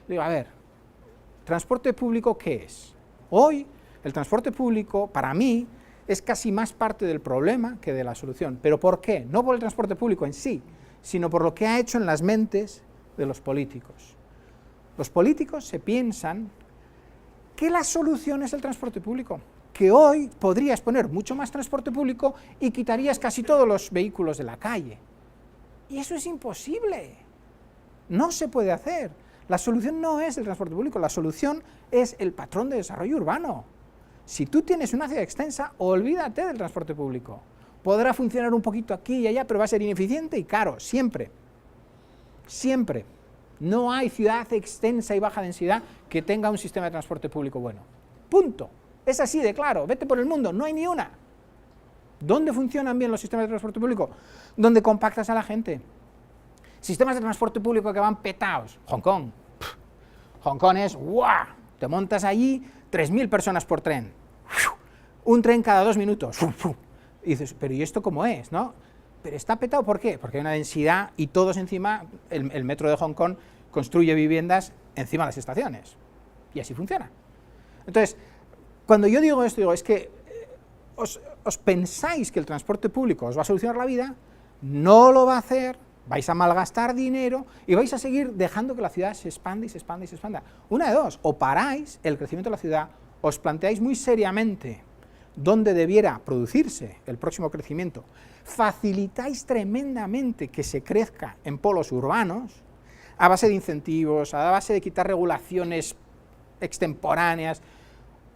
Digo, a ver, ¿transporte público qué es? Hoy, el transporte público, para mí, es casi más parte del problema que de la solución. ¿Pero por qué? No por el transporte público en sí, sino por lo que ha hecho en las mentes de los políticos. Los políticos se piensan que la solución es el transporte público, que hoy podrías poner mucho más transporte público y quitarías casi todos los vehículos de la calle. Y eso es imposible. No se puede hacer. La solución no es el transporte público, la solución es el patrón de desarrollo urbano. Si tú tienes una ciudad extensa, olvídate del transporte público. Podrá funcionar un poquito aquí y allá, pero va a ser ineficiente y caro, siempre. Siempre. No hay ciudad extensa y baja densidad que tenga un sistema de transporte público bueno. Punto. Es así de claro. Vete por el mundo, no hay ni una. ¿Dónde funcionan bien los sistemas de transporte público? Donde compactas a la gente. Sistemas de transporte público que van petados. Hong Kong. Hong Kong es ¡guau! Te montas allí, 3.000 personas por tren. Un tren cada 2 minutos. Y dices, pero ¿y esto cómo es? ¿No? Pero está petado, ¿por qué? Porque hay una densidad y todos encima, el metro de Hong Kong construye viviendas encima de las estaciones. Y así funciona. Entonces, cuando yo digo esto, digo, es que os pensáis que el transporte público os va a solucionar la vida, no lo va a hacer, vais a malgastar dinero y vais a seguir dejando que la ciudad se expanda y se expanda y se expanda. Una de dos, o paráis el crecimiento de la ciudad, os planteáis muy seriamente dónde debiera producirse el próximo crecimiento, facilitáis tremendamente que se crezca en polos urbanos, a base de incentivos, a base de quitar regulaciones extemporáneas,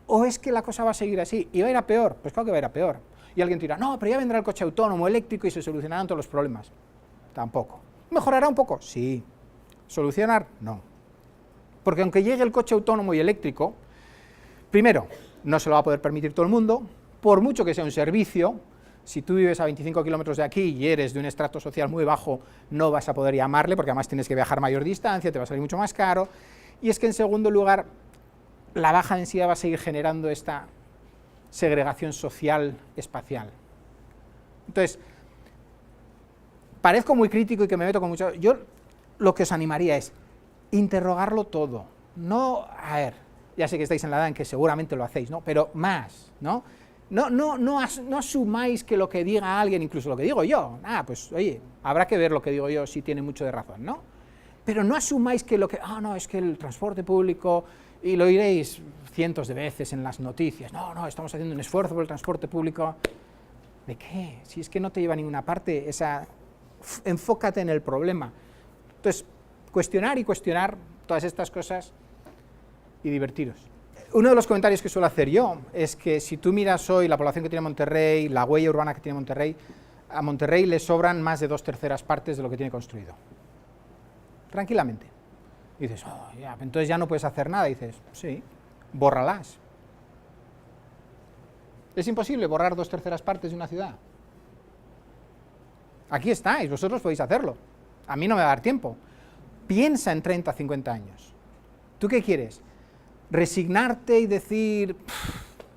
o es que la cosa va a seguir así y va a ir a peor. Pues claro que va a ir a peor. Y alguien dirá, no, pero ya vendrá el coche autónomo, eléctrico y se solucionarán todos los problemas. Tampoco. ¿Mejorará un poco? Sí. ¿Solucionar? No. Porque aunque llegue el coche autónomo y eléctrico, primero, no se lo va a poder permitir todo el mundo, por mucho que sea un servicio. Si tú vives a 25 kilómetros de aquí y eres de un estrato social muy bajo, no vas a poder llamarle, porque además tienes que viajar mayor distancia, te va a salir mucho más caro. Y es que en segundo lugar, la baja densidad va a seguir generando esta segregación social espacial. Entonces, parezco muy crítico y que me meto con mucho. Yo lo que os animaría es interrogarlo todo. No, a ver, ya sé que estáis en la edad en que seguramente lo hacéis, ¿no? Pero más, ¿no? No asumáis que lo que diga alguien, incluso lo que digo yo, pues oye, habrá que ver lo que digo yo si tiene mucho de razón, ¿no? Pero no asumáis que lo que, no, es que el transporte público, y lo oiréis cientos de veces en las noticias, no, estamos haciendo un esfuerzo por el transporte público. ¿De qué? Si es que no te lleva a ninguna parte, enfócate en el problema. Entonces, cuestionar y cuestionar todas estas cosas y divertiros. Uno de los comentarios que suelo hacer yo es que si tú miras hoy la población que tiene Monterrey, la huella urbana que tiene Monterrey, a Monterrey le sobran más de 2/3 partes de lo que tiene construido. Tranquilamente. Y dices, entonces ya no puedes hacer nada. Y dices, sí, bórralas. ¿Es imposible borrar 2/3 partes de una ciudad? Aquí estáis, vosotros podéis hacerlo. A mí no me va a dar tiempo. Piensa en 30, 50 años. ¿Tú qué quieres? ¿Resignarte y decir,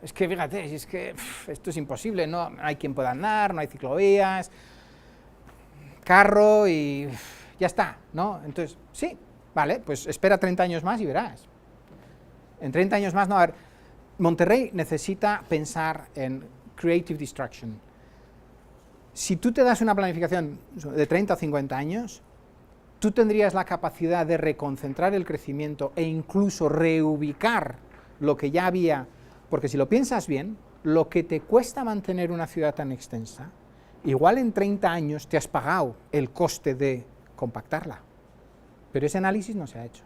es que fíjate, es que esto es imposible, no hay quien pueda andar, no hay ciclovías, carro y ya está, ¿no? Entonces, sí, vale, pues espera 30 años más y verás. En 30 años más no va a haber... Monterrey necesita pensar en creative destruction. Si tú te das una planificación de 30 o 50 años, tú tendrías la capacidad de reconcentrar el crecimiento e incluso reubicar lo que ya había, porque si lo piensas bien, lo que te cuesta mantener una ciudad tan extensa, igual en 30 años te has pagado el coste de compactarla, pero ese análisis no se ha hecho.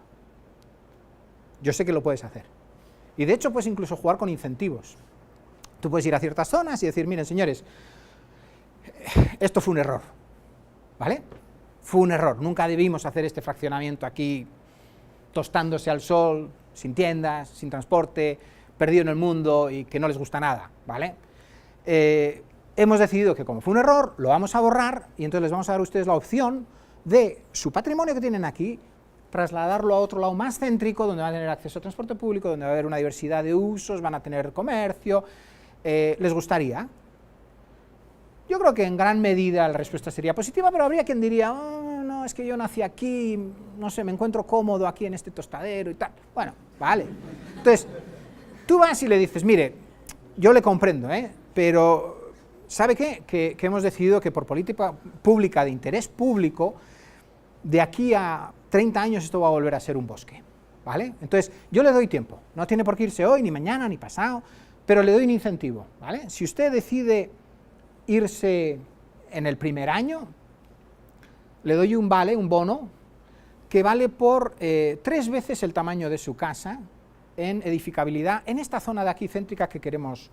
Yo sé que lo puedes hacer. Y de hecho puedes incluso jugar con incentivos. Tú puedes ir a ciertas zonas y decir, miren señores, esto fue un error, ¿vale? Fue un error, nunca debimos hacer este fraccionamiento aquí, tostándose al sol, sin tiendas, sin transporte, perdido en el mundo y que no les gusta nada, ¿vale? Hemos decidido que como fue un error, lo vamos a borrar y entonces les vamos a dar a ustedes la opción de su patrimonio que tienen aquí, trasladarlo a otro lado más céntrico, donde van a tener acceso a transporte público, donde va a haber una diversidad de usos, van a tener comercio. ¿Les gustaría? Yo creo que en gran medida la respuesta sería positiva, pero habría quien diría, oh, no, es que yo nací aquí, no sé, me encuentro cómodo aquí en este tostadero y tal. Bueno, vale. Entonces, tú vas y le dices, mire, yo le comprendo, pero ¿sabe qué? Que hemos decidido que por política pública de interés público, de aquí a 30 años esto va a volver a ser un bosque, ¿vale? Entonces, yo le doy tiempo, no tiene por qué irse hoy, ni mañana, ni pasado, pero le doy un incentivo, ¿vale? Si usted decide irse en el primer año, le doy un vale, un bono, que vale por 3 veces el tamaño de su casa en edificabilidad en esta zona de aquí céntrica que queremos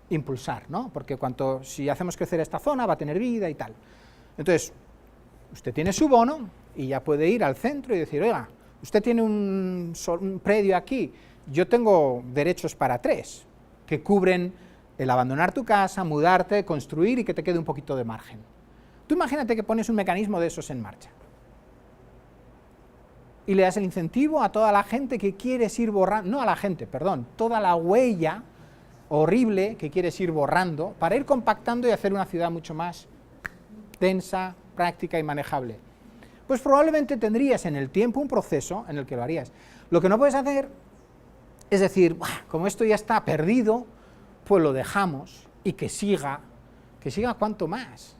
impulsar, ¿no? Porque si hacemos crecer esta zona va a tener vida y tal. Entonces, usted tiene su bono y ya puede ir al centro y decir, oiga, usted tiene un predio aquí, yo tengo derechos para 3, que cubren el abandonar tu casa, mudarte, construir y que te quede un poquito de margen. Tú imagínate que pones un mecanismo de esos en marcha y le das el incentivo a toda la gente que quieres ir borrando, no a la gente, perdón, toda la huella horrible que quieres ir borrando para ir compactando y hacer una ciudad mucho más densa, práctica y manejable. Pues probablemente tendrías en el tiempo un proceso en el que lo harías. Lo que no puedes hacer es decir, como esto ya está perdido, pues lo dejamos y que siga cuanto más.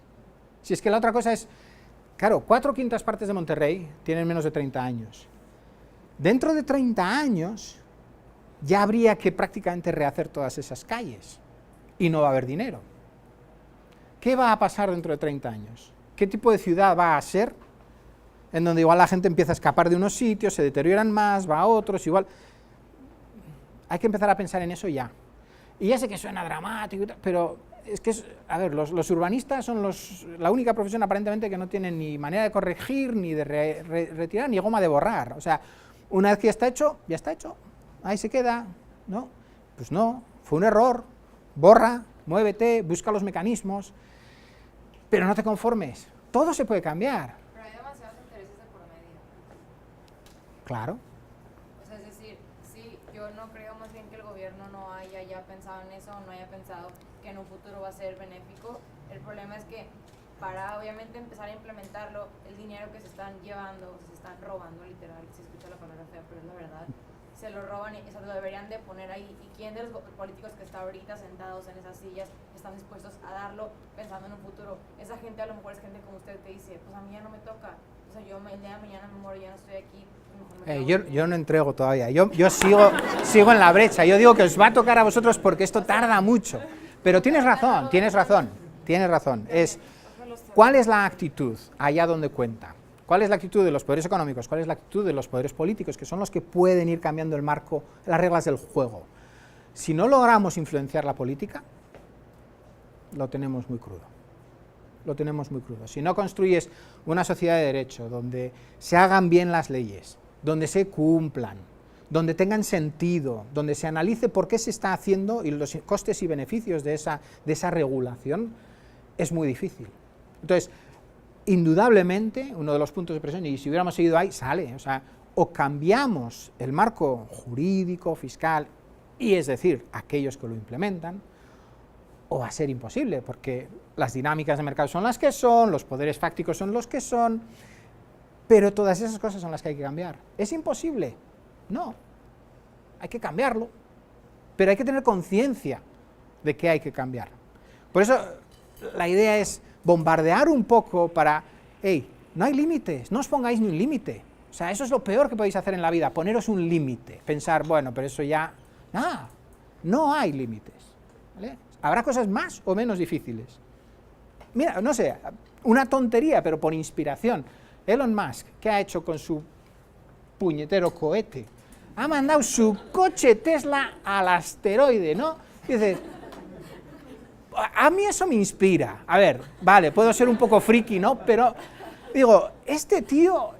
Si es que la otra cosa es, claro, 4/5 partes de Monterrey tienen menos de 30 años. Dentro de 30 años ya habría que prácticamente rehacer todas esas calles y no va a haber dinero. ¿Qué va a pasar dentro de 30 años? ¿Qué tipo de ciudad va a ser? En donde igual la gente empieza a escapar de unos sitios, se deterioran más, va a otros, igual. Hay que empezar a pensar en eso ya. Y ya sé que suena dramático, pero es que, a ver, los urbanistas son la única profesión aparentemente que no tienen ni manera de corregir, ni de retirar, ni goma de borrar. O sea, una vez que ya está hecho, ahí se queda, ¿no? Pues no, fue un error, borra, muévete, busca los mecanismos, pero no te conformes, todo se puede cambiar. Pero hay demasiados intereses de por medio. Claro. O sea, es decir, sí, yo no creo más bien que el gobierno no haya ya pensado en eso, no haya pensado que en un futuro va a ser benéfico. El problema es que para obviamente empezar a implementarlo, el dinero que se están llevando, se están robando literal, se escucha la palabra fea, pero es la verdad, se lo roban y eso lo deberían de poner ahí. ¿Y quién de los políticos que está ahorita sentados en esas sillas están dispuestos a darlo pensando en un futuro? Esa gente a lo mejor es gente como usted que dice, pues a mí ya no me toca, o sea, yo el día de mañana me muero, ya no estoy aquí. Yo no entrego todavía, yo sigo en la brecha, yo digo que os va a tocar a vosotros porque esto tarda mucho, pero tienes razón, ¿cuál es la actitud allá donde cuenta? ¿Cuál es la actitud de los poderes económicos? ¿Cuál es la actitud de los poderes políticos? Que son los que pueden ir cambiando el marco, las reglas del juego. Si no logramos influenciar la política, lo tenemos muy crudo. Si no construyes una sociedad de derecho, donde se hagan bien las leyes, donde se cumplan, donde tengan sentido, donde se analice por qué se está haciendo y los costes y beneficios de esa regulación, es muy difícil. Entonces, indudablemente, uno de los puntos de presión, y si hubiéramos seguido ahí, sale, o sea, o cambiamos el marco jurídico, fiscal, y es decir, aquellos que lo implementan, o va a ser imposible, porque las dinámicas de mercado son las que son, los poderes fácticos son los que son, pero todas esas cosas son las que hay que cambiar. ¿Es imposible? No, hay que cambiarlo, pero hay que tener conciencia de que hay que cambiar. Por eso la idea es bombardear un poco para, hey, no hay límites, no os pongáis ni un límite. O sea, eso es lo peor que podéis hacer en la vida, poneros un límite, pensar, bueno, pero eso ya, nada, no hay límites, ¿vale? Habrá cosas más o menos difíciles. Mira, no sé, una tontería, pero por inspiración. Elon Musk, ¿qué ha hecho con su puñetero cohete? Ha mandado su coche Tesla al asteroide, ¿no? Y dices, a mí eso me inspira. A ver, vale, puedo ser un poco friki, ¿no? Pero digo, este tío,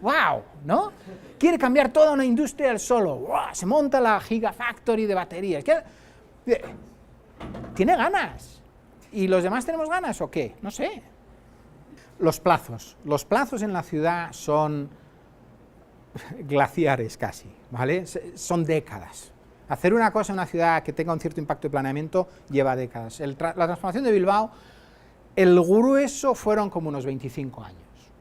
wow, ¿no? Quiere cambiar toda una industria él solo. Wow, se monta la Gigafactory de baterías. Tiene ganas. ¿Y los demás tenemos ganas o qué? No sé. Los plazos en la ciudad son glaciares casi, ¿vale? Son décadas. Hacer una cosa en una ciudad que tenga un cierto impacto de planeamiento lleva décadas. La transformación de Bilbao, el grueso fueron como unos 25 años,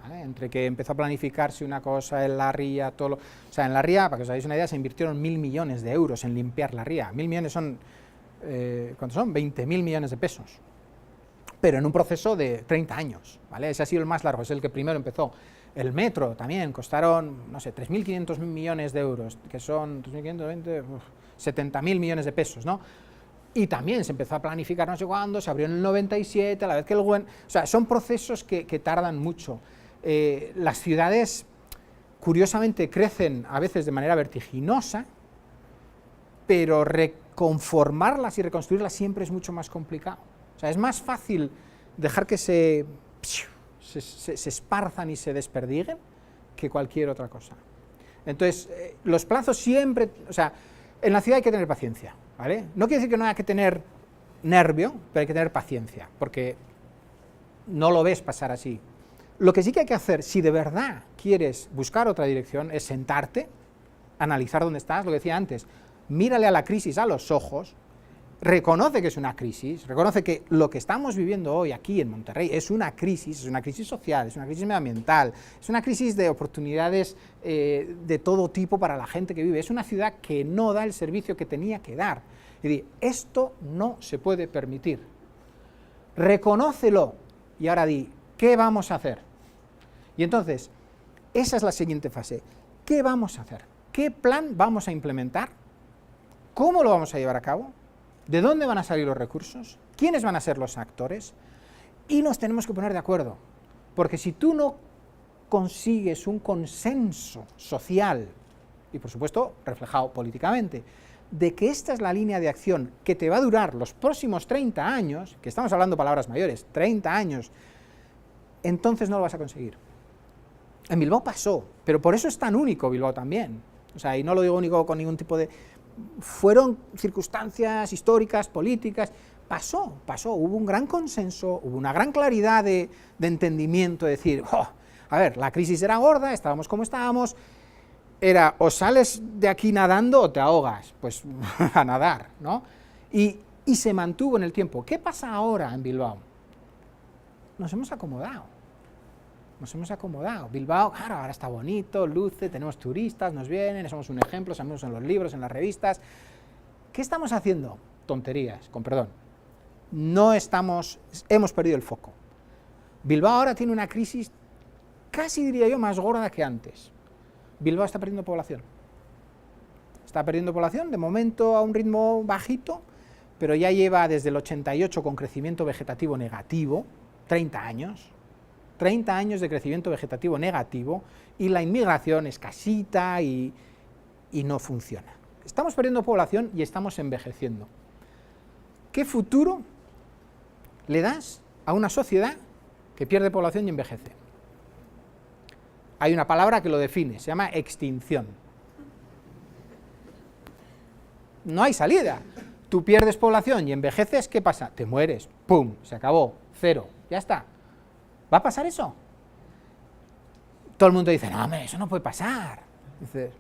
¿vale? Entre que empezó a planificarse una cosa en la ría, o sea, en la ría, para que os hagáis una idea, se invirtieron 1.000 millones de euros en limpiar la ría. 1.000 millones son, ¿cuántos son? 20.000 millones de pesos. Pero en un proceso de 30 años, ¿vale? Ese ha sido el más largo, es el que primero empezó. El metro también costaron, no sé, 3.500 millones de euros, que son 70.000 millones de pesos, ¿no? Y también se empezó a planificar no sé cuándo, se abrió en el 97, a la vez que o sea, son procesos que tardan mucho. Las ciudades, curiosamente, crecen a veces de manera vertiginosa, pero reconformarlas y reconstruirlas siempre es mucho más complicado. O sea, es más fácil dejar que se esparzan y se desperdiguen que cualquier otra cosa. Entonces, los plazos siempre, o sea, en la ciudad hay que tener paciencia, ¿vale? No quiere decir que no haya que tener nervio, pero hay que tener paciencia, porque no lo ves pasar así. Lo que sí que hay que hacer, si de verdad quieres buscar otra dirección, es sentarte, analizar dónde estás, lo que decía antes, mírale a la crisis a los ojos, reconoce que es una crisis, reconoce que lo que estamos viviendo hoy aquí en Monterrey es una crisis social, es una crisis medioambiental, es una crisis de oportunidades de todo tipo para la gente que vive, es una ciudad que no da el servicio que tenía que dar. Y di, esto no se puede permitir. Reconócelo y ahora di, ¿qué vamos a hacer? Y entonces, esa es la siguiente fase. ¿Qué vamos a hacer? ¿Qué plan vamos a implementar? ¿Cómo lo vamos a llevar a cabo? ¿De dónde van a salir los recursos? ¿Quiénes van a ser los actores? Y nos tenemos que poner de acuerdo, porque si tú no consigues un consenso social, y por supuesto reflejado políticamente, de que esta es la línea de acción que te va a durar los próximos 30 años, que estamos hablando palabras mayores, 30 años, entonces no lo vas a conseguir. En Bilbao pasó, pero por eso es tan único Bilbao también. O sea, y no lo digo único con ningún tipo de... Fueron circunstancias históricas, políticas, pasó, hubo un gran consenso, hubo una gran claridad de entendimiento, de decir, oh, a ver, la crisis era gorda, estábamos como estábamos, era o sales de aquí nadando o te ahogas, pues a nadar, ¿no? Y se mantuvo en el tiempo. ¿Qué pasa ahora en Bilbao? Nos hemos acomodado. Bilbao, claro, ahora está bonito, luce, tenemos turistas, nos vienen, somos un ejemplo, salimos en los libros, en las revistas. ¿Qué estamos haciendo? Tonterías, con perdón. Hemos perdido el foco. Bilbao ahora tiene una crisis, casi diría yo, más gorda que antes. Bilbao está perdiendo población. De momento a un ritmo bajito, pero ya lleva desde el 88 con crecimiento vegetativo negativo, 30 años. 30 años de crecimiento vegetativo negativo y la inmigración escasita y no funciona. Estamos perdiendo población y estamos envejeciendo. ¿Qué futuro le das a una sociedad que pierde población y envejece? Hay una palabra que lo define, se llama extinción. no hay salida. Tú pierdes población y envejeces, ¿qué pasa? Te mueres, ¡pum!, se acabó, cero, ya está. ¿Va a pasar eso? Todo el mundo dice, no, hombre, eso no puede pasar. Dices,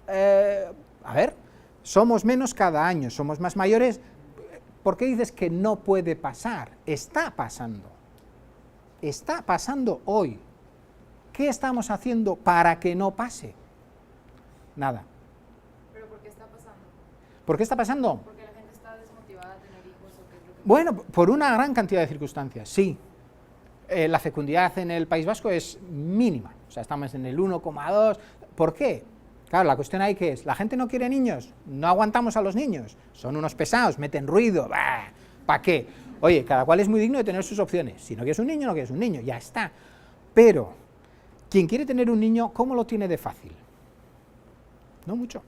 a ver, somos menos cada año, somos más mayores. ¿Por qué dices que no puede pasar? Está pasando. Está pasando hoy. ¿Qué estamos haciendo para que no pase? Nada. ¿Pero por qué está pasando? ¿Por qué está pasando? Porque la gente está desmotivada a tener hijos o qué es lo que... Bueno, por una gran cantidad de circunstancias, sí. La fecundidad en el País Vasco es mínima, o sea, estamos en el 1,2. ¿Por qué? Claro, la cuestión ahí que es, ¿la gente no quiere niños? ¿No aguantamos a los niños? Son unos pesados, meten ruido, ¿para qué? Oye, cada cual es muy digno de tener sus opciones. Si no quieres un niño, no quieres un niño, ya está. Pero, quien quiere tener un niño, ¿cómo lo tiene de fácil? No mucho.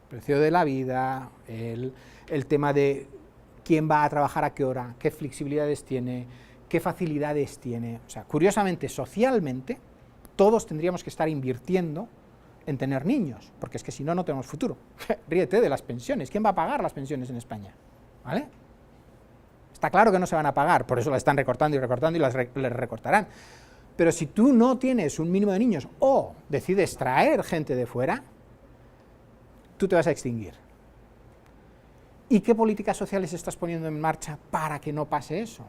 El precio de la vida, el tema de quién va a trabajar a qué hora, qué flexibilidades tiene, qué facilidades tiene. O sea, curiosamente, socialmente, todos tendríamos que estar invirtiendo en tener niños, porque es que si no, no tenemos futuro. Ríete de las pensiones. ¿Quién va a pagar las pensiones en España? ¿Vale? Está claro que no se van a pagar, por eso las están recortando y recortando y les recortarán. Pero si tú no tienes un mínimo de niños o decides traer gente de fuera, tú te vas a extinguir. ¿Y qué políticas sociales estás poniendo en marcha para que no pase eso?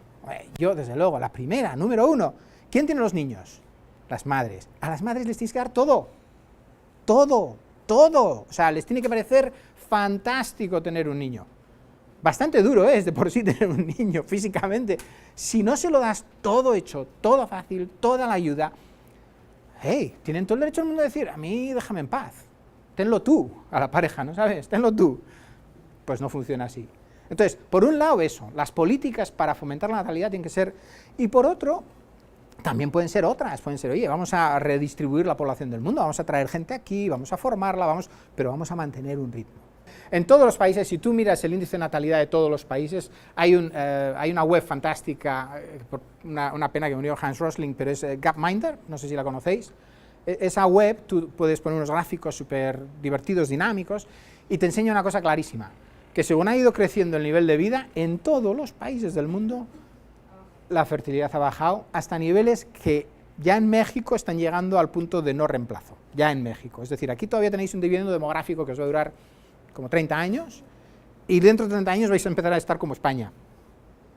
Yo, desde luego, la primera, número uno, ¿quién tiene los niños? Las madres. A las madres les tienes que dar todo. Todo, todo. O sea, les tiene que parecer fantástico tener un niño. Bastante duro es de por sí tener un niño físicamente. Si no se lo das todo hecho, todo fácil, toda la ayuda, hey, tienen todo el derecho del mundo a decir, a mí déjame en paz. Tenlo tú, a la pareja, ¿no sabes? Tenlo tú. Pues no funciona así. Entonces, por un lado eso, las políticas para fomentar la natalidad tienen que ser, y por otro, también pueden ser otras, pueden ser, oye, vamos a redistribuir la población del mundo, vamos a traer gente aquí, vamos a formarla, pero vamos a mantener un ritmo. En todos los países, si tú miras el índice de natalidad de todos los países, hay una web fantástica, una pena que murió Hans Rosling, pero es Gapminder, no sé si la conocéis. Esa web, tú puedes poner unos gráficos súper divertidos, dinámicos, y te enseña una cosa clarísima, que según ha ido creciendo el nivel de vida, en todos los países del mundo, la fertilidad ha bajado hasta niveles que ya en México están llegando al punto de no reemplazo, ya en México. Es decir, aquí todavía tenéis un dividendo demográfico que os va a durar como 30 años, y dentro de 30 años vais a empezar a estar como España,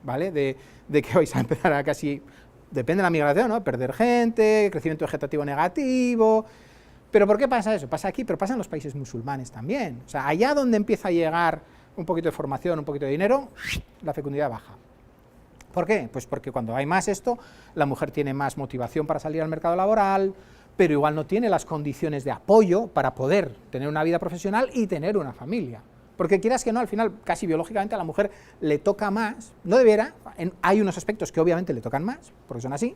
¿vale? De que vais a empezar a casi, depende de la migración, ¿no? Perder gente, crecimiento vegetativo negativo. ¿Pero por qué pasa eso? Pasa aquí, pero pasa en los países musulmanes también. O sea, allá donde empieza a llegar un poquito de formación, un poquito de dinero, la fecundidad baja. ¿Por qué? Pues porque cuando hay más esto, la mujer tiene más motivación para salir al mercado laboral, pero igual no tiene las condiciones de apoyo para poder tener una vida profesional y tener una familia. Porque quieras que no, al final, casi biológicamente a la mujer le toca más, no debiera, hay unos aspectos que obviamente le tocan más, porque son así,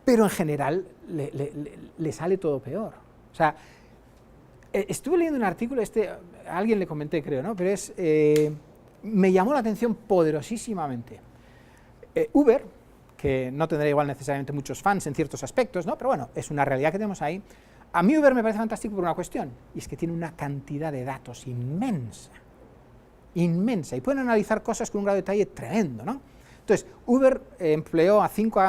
pero en general le sale todo peor. O sea, estuve leyendo un artículo, a alguien le comenté creo, ¿no? Pero me llamó la atención poderosísimamente. Uber, que no tendrá igual necesariamente muchos fans en ciertos aspectos, ¿no? Pero bueno, es una realidad que tenemos ahí. A mí Uber me parece fantástico por una cuestión, y es que tiene una cantidad de datos inmensa, inmensa, y pueden analizar cosas con un grado de detalle tremendo, ¿no? Entonces, Uber empleó a 5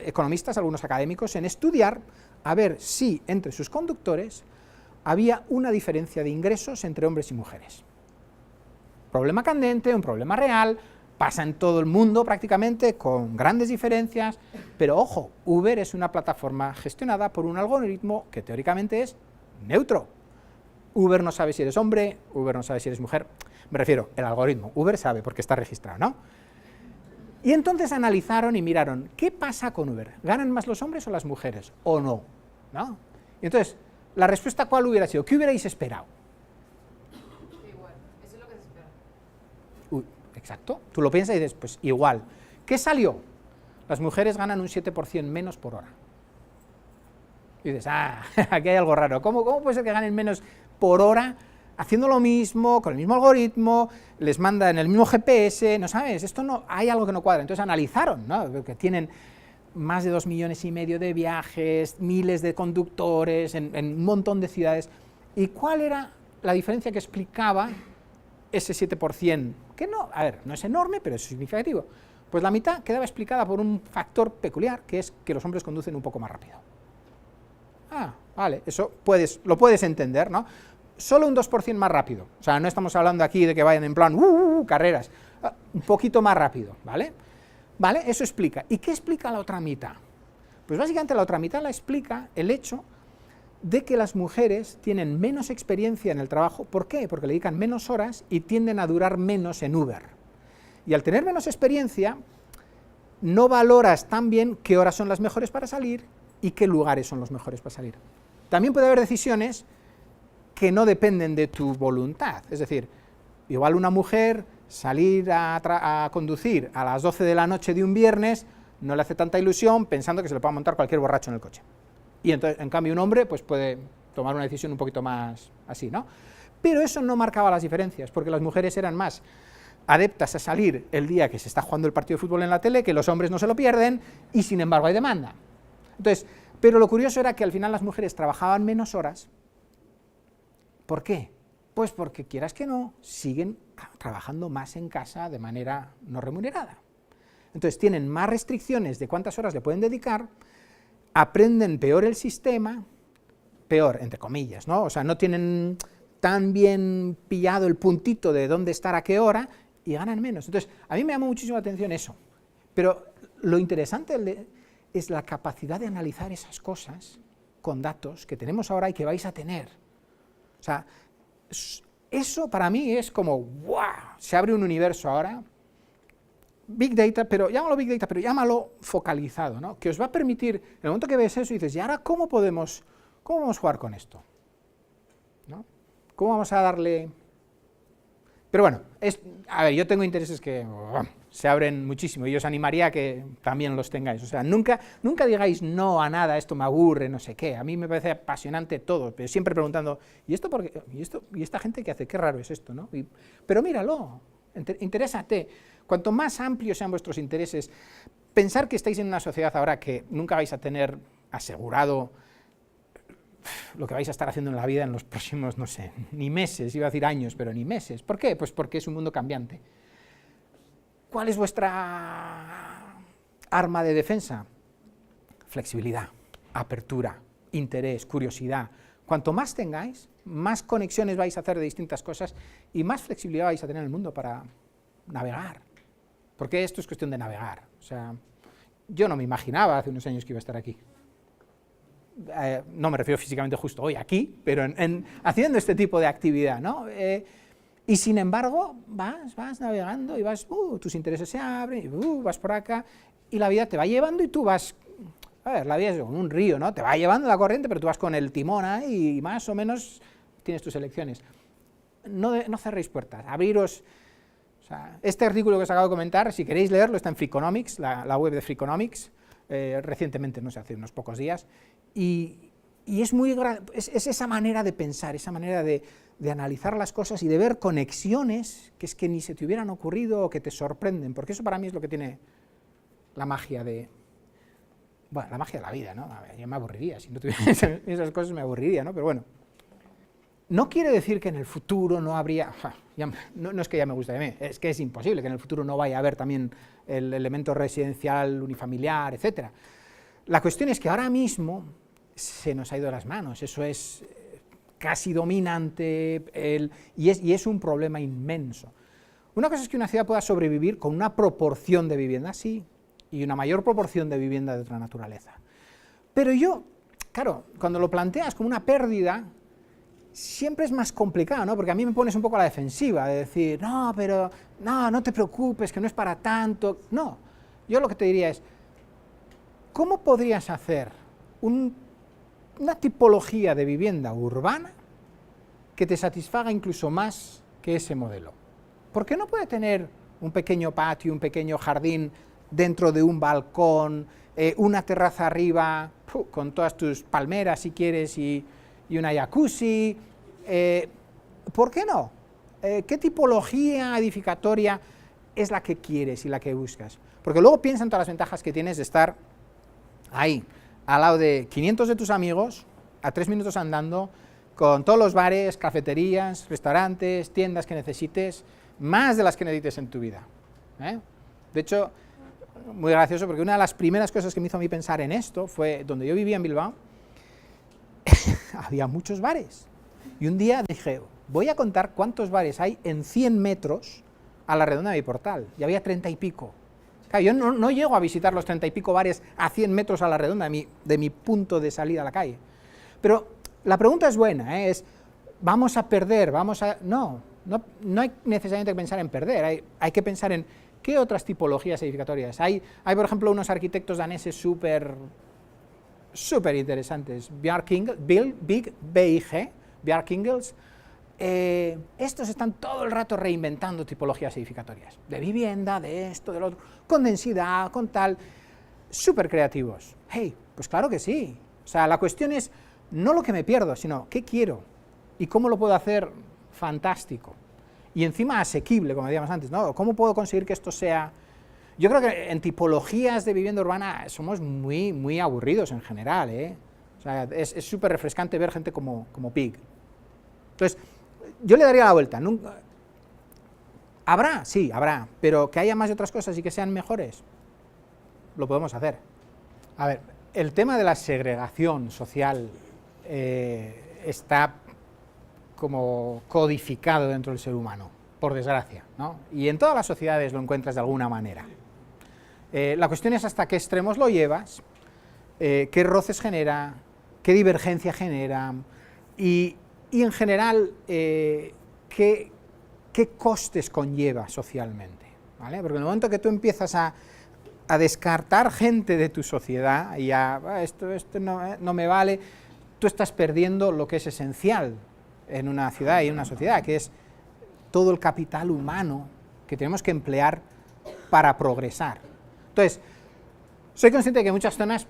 economistas, algunos académicos, en estudiar a ver si entre sus conductores había una diferencia de ingresos entre hombres y mujeres. Problema candente, un problema real, pasa en todo el mundo prácticamente, con grandes diferencias, pero ojo, Uber es una plataforma gestionada por un algoritmo que teóricamente es neutro. Uber no sabe si eres hombre, Uber no sabe si eres mujer, me refiero, el algoritmo, Uber sabe porque está registrado, ¿no? Y entonces analizaron y miraron, ¿qué pasa con Uber? ¿Ganan más los hombres o las mujeres? ¿O no? ¿No? Y entonces, la respuesta ¿cuál hubiera sido? ¿Qué hubierais esperado? Igual, eso es lo que se espera. Exacto, tú lo piensas y dices, pues igual. ¿Qué salió? Las mujeres ganan un 7% menos por hora. Y dices, aquí hay algo raro. ¿Cómo puede ser que ganen menos por hora haciendo lo mismo, con el mismo algoritmo, les manda en el mismo GPS, no sabes, esto no, hay algo que no cuadra? Entonces analizaron, ¿no? Que tienen más de 2,5 millones de viajes, miles de conductores en un montón de ciudades. ¿Y cuál era la diferencia que explicaba ese 7%, que no, a ver, no es enorme, pero es significativo. Pues la mitad quedaba explicada por un factor peculiar, que es que los hombres conducen un poco más rápido. Ah, vale, eso lo puedes entender, ¿no? Solo un 2% más rápido, o sea, no estamos hablando aquí de que vayan en plan, carreras, un poquito más rápido, ¿vale? Vale, eso explica. ¿Y qué explica la otra mitad? Pues básicamente la otra mitad la explica el hecho de que las mujeres tienen menos experiencia en el trabajo. ¿Por qué? Porque le dedican menos horas y tienden a durar menos en Uber. Y al tener menos experiencia, no valoras tan bien qué horas son las mejores para salir y qué lugares son los mejores para salir. También puede haber decisiones que no dependen de tu voluntad. Es decir, igual una mujer salir a conducir a las 12 de la noche de un viernes no le hace tanta ilusión pensando que se le pueda montar cualquier borracho en el coche. Y entonces, en cambio, un hombre pues puede tomar una decisión un poquito más así, ¿no? Pero eso no marcaba las diferencias, porque las mujeres eran más adeptas a salir el día que se está jugando el partido de fútbol en la tele, que los hombres no se lo pierden, y sin embargo hay demanda. Entonces, pero lo curioso era que al final las mujeres trabajaban menos horas. ¿Por qué? Pues porque, quieras que no, siguen trabajando más en casa de manera no remunerada. Entonces tienen más restricciones de cuántas horas le pueden dedicar, aprenden peor el sistema, peor, entre comillas, ¿no? O sea, no tienen tan bien pillado el puntito de dónde estar a qué hora y ganan menos. Entonces, a mí me llamó muchísimo la atención eso. Pero lo interesante es la capacidad de analizar esas cosas con datos que tenemos ahora y que vais a tener. O sea, eso para mí es como, ¡wow! Se abre un universo ahora, Big Data, pero llámalo Big Data, pero llámalo focalizado, ¿no? Que os va a permitir, en el momento que ves eso, dices, ¿y ahora cómo vamos a jugar con esto? ¿No? ¿Cómo vamos a darle...? Pero bueno, a ver, yo tengo intereses que se abren muchísimo y os animaría a que también los tengáis. O sea, nunca digáis no a nada, esto me aburre, no sé qué. A mí me parece apasionante todo, pero siempre preguntando, ¿y esto por qué? ¿Y esta gente qué hace? Qué raro es esto, ¿no? Pero míralo, interésate. Cuanto más amplios sean vuestros intereses, pensar que estáis en una sociedad ahora que nunca vais a tener asegurado lo que vais a estar haciendo en la vida en los próximos, no sé, ni meses, iba a decir años, pero ni meses. ¿Por qué? Pues porque es un mundo cambiante. ¿Cuál es vuestra arma de defensa? Flexibilidad, apertura, interés, curiosidad. Cuanto más tengáis, más conexiones vais a hacer de distintas cosas y más flexibilidad vais a tener en el mundo para navegar. Porque esto es cuestión de navegar. O sea, yo no me imaginaba hace unos años que iba a estar aquí. No me refiero físicamente justo hoy aquí, pero haciendo este tipo de actividad, ¿no? Y sin embargo, vas navegando y tus intereses se abren, y vas por acá, y la vida te va llevando y tú vas, a ver, la vida es como un río, ¿no? Te va llevando la corriente, pero tú vas con el timón ahí y más o menos tienes tus elecciones. No cerréis puertas, abriros. O sea, este artículo que os acabo de comentar, si queréis leerlo, está en Freakonomics, la web de Freakonomics, recientemente, no sé, hace unos pocos días, y es esa manera de pensar, esa manera de analizar las cosas y de ver conexiones que es que ni se te hubieran ocurrido o que te sorprenden, porque eso para mí es lo que tiene la magia la magia de la vida, ¿no? A ver, yo me aburriría, si no tuviera esas cosas me aburriría, ¿no? Pero bueno, no quiere decir que en el futuro no habría, no es que ya me guste a mí, es que es imposible que en el futuro no vaya a haber también el elemento residencial, unifamiliar, etc. La cuestión es que ahora mismo se nos ha ido de las manos, eso es casi dominante y es un problema inmenso. Una cosa es que una ciudad pueda sobrevivir con una proporción de vivienda así y una mayor proporción de vivienda de otra naturaleza. Pero claro, cuando lo planteas como una pérdida, siempre es más complicado, ¿no? Porque a mí me pones un poco a la defensiva, de decir, no te preocupes, que no es para tanto. No, yo lo que te diría es, ¿cómo podrías hacer una tipología de vivienda urbana que te satisfaga incluso más que ese modelo? ¿Por qué no puede tener un pequeño patio, un pequeño jardín dentro de un balcón, una terraza arriba, con todas tus palmeras si quieres y una jacuzzi? ¿Por qué no? ¿Qué tipología edificatoria es la que quieres y la que buscas? Porque luego piensa en todas las ventajas que tienes de estar ahí, al lado de 500 de tus amigos, a 3 minutos andando, con todos los bares, cafeterías, restaurantes, tiendas que necesites, más de las que necesites en tu vida. De hecho, muy gracioso, porque una de las primeras cosas que me hizo a mí pensar en esto fue, donde yo vivía en Bilbao, había muchos bares. Y un día dije, voy a contar cuántos bares hay en 100 metros a la redonda de mi portal. Y había 30 y pico. Claro, yo no llego a visitar los 30 y pico bares a 100 metros a la redonda de mi punto de salida a la calle. Pero la pregunta es buena, es, ¿vamos a perder? No hay necesariamente que pensar en perder, hay que pensar en qué otras tipologías edificatorias. Hay por ejemplo, unos arquitectos daneses súper interesantes, Bjarkingels. Estos están todo el rato reinventando tipologías edificatorias, de vivienda, de esto, del otro, con densidad, con tal, súper creativos. Hey, pues claro que sí. O sea, la cuestión es no lo que me pierdo, sino qué quiero y cómo lo puedo hacer fantástico. Y encima asequible, como decíamos antes, ¿no? ¿Cómo puedo conseguir que esto sea...? Yo creo que en tipologías de vivienda urbana somos muy aburridos en general, ¿eh? O sea, es súper refrescante ver gente como Pig. Entonces, yo le daría la vuelta. ¿Habrá? Sí, habrá, pero que haya más de otras cosas y que sean mejores, lo podemos hacer. A ver, el tema de la segregación social está como codificado dentro del ser humano, por desgracia, ¿no? Y en todas las sociedades lo encuentras de alguna manera. La cuestión es hasta qué extremos lo llevas, qué roces genera, qué divergencia genera, y en general, qué costes conlleva socialmente, ¿vale? Porque en el momento que tú empiezas a descartar gente de tu sociedad, y esto no me vale, tú estás perdiendo lo que es esencial en una ciudad y en una sociedad, que es todo el capital humano que tenemos que emplear para progresar. Entonces, soy consciente de que muchas zonas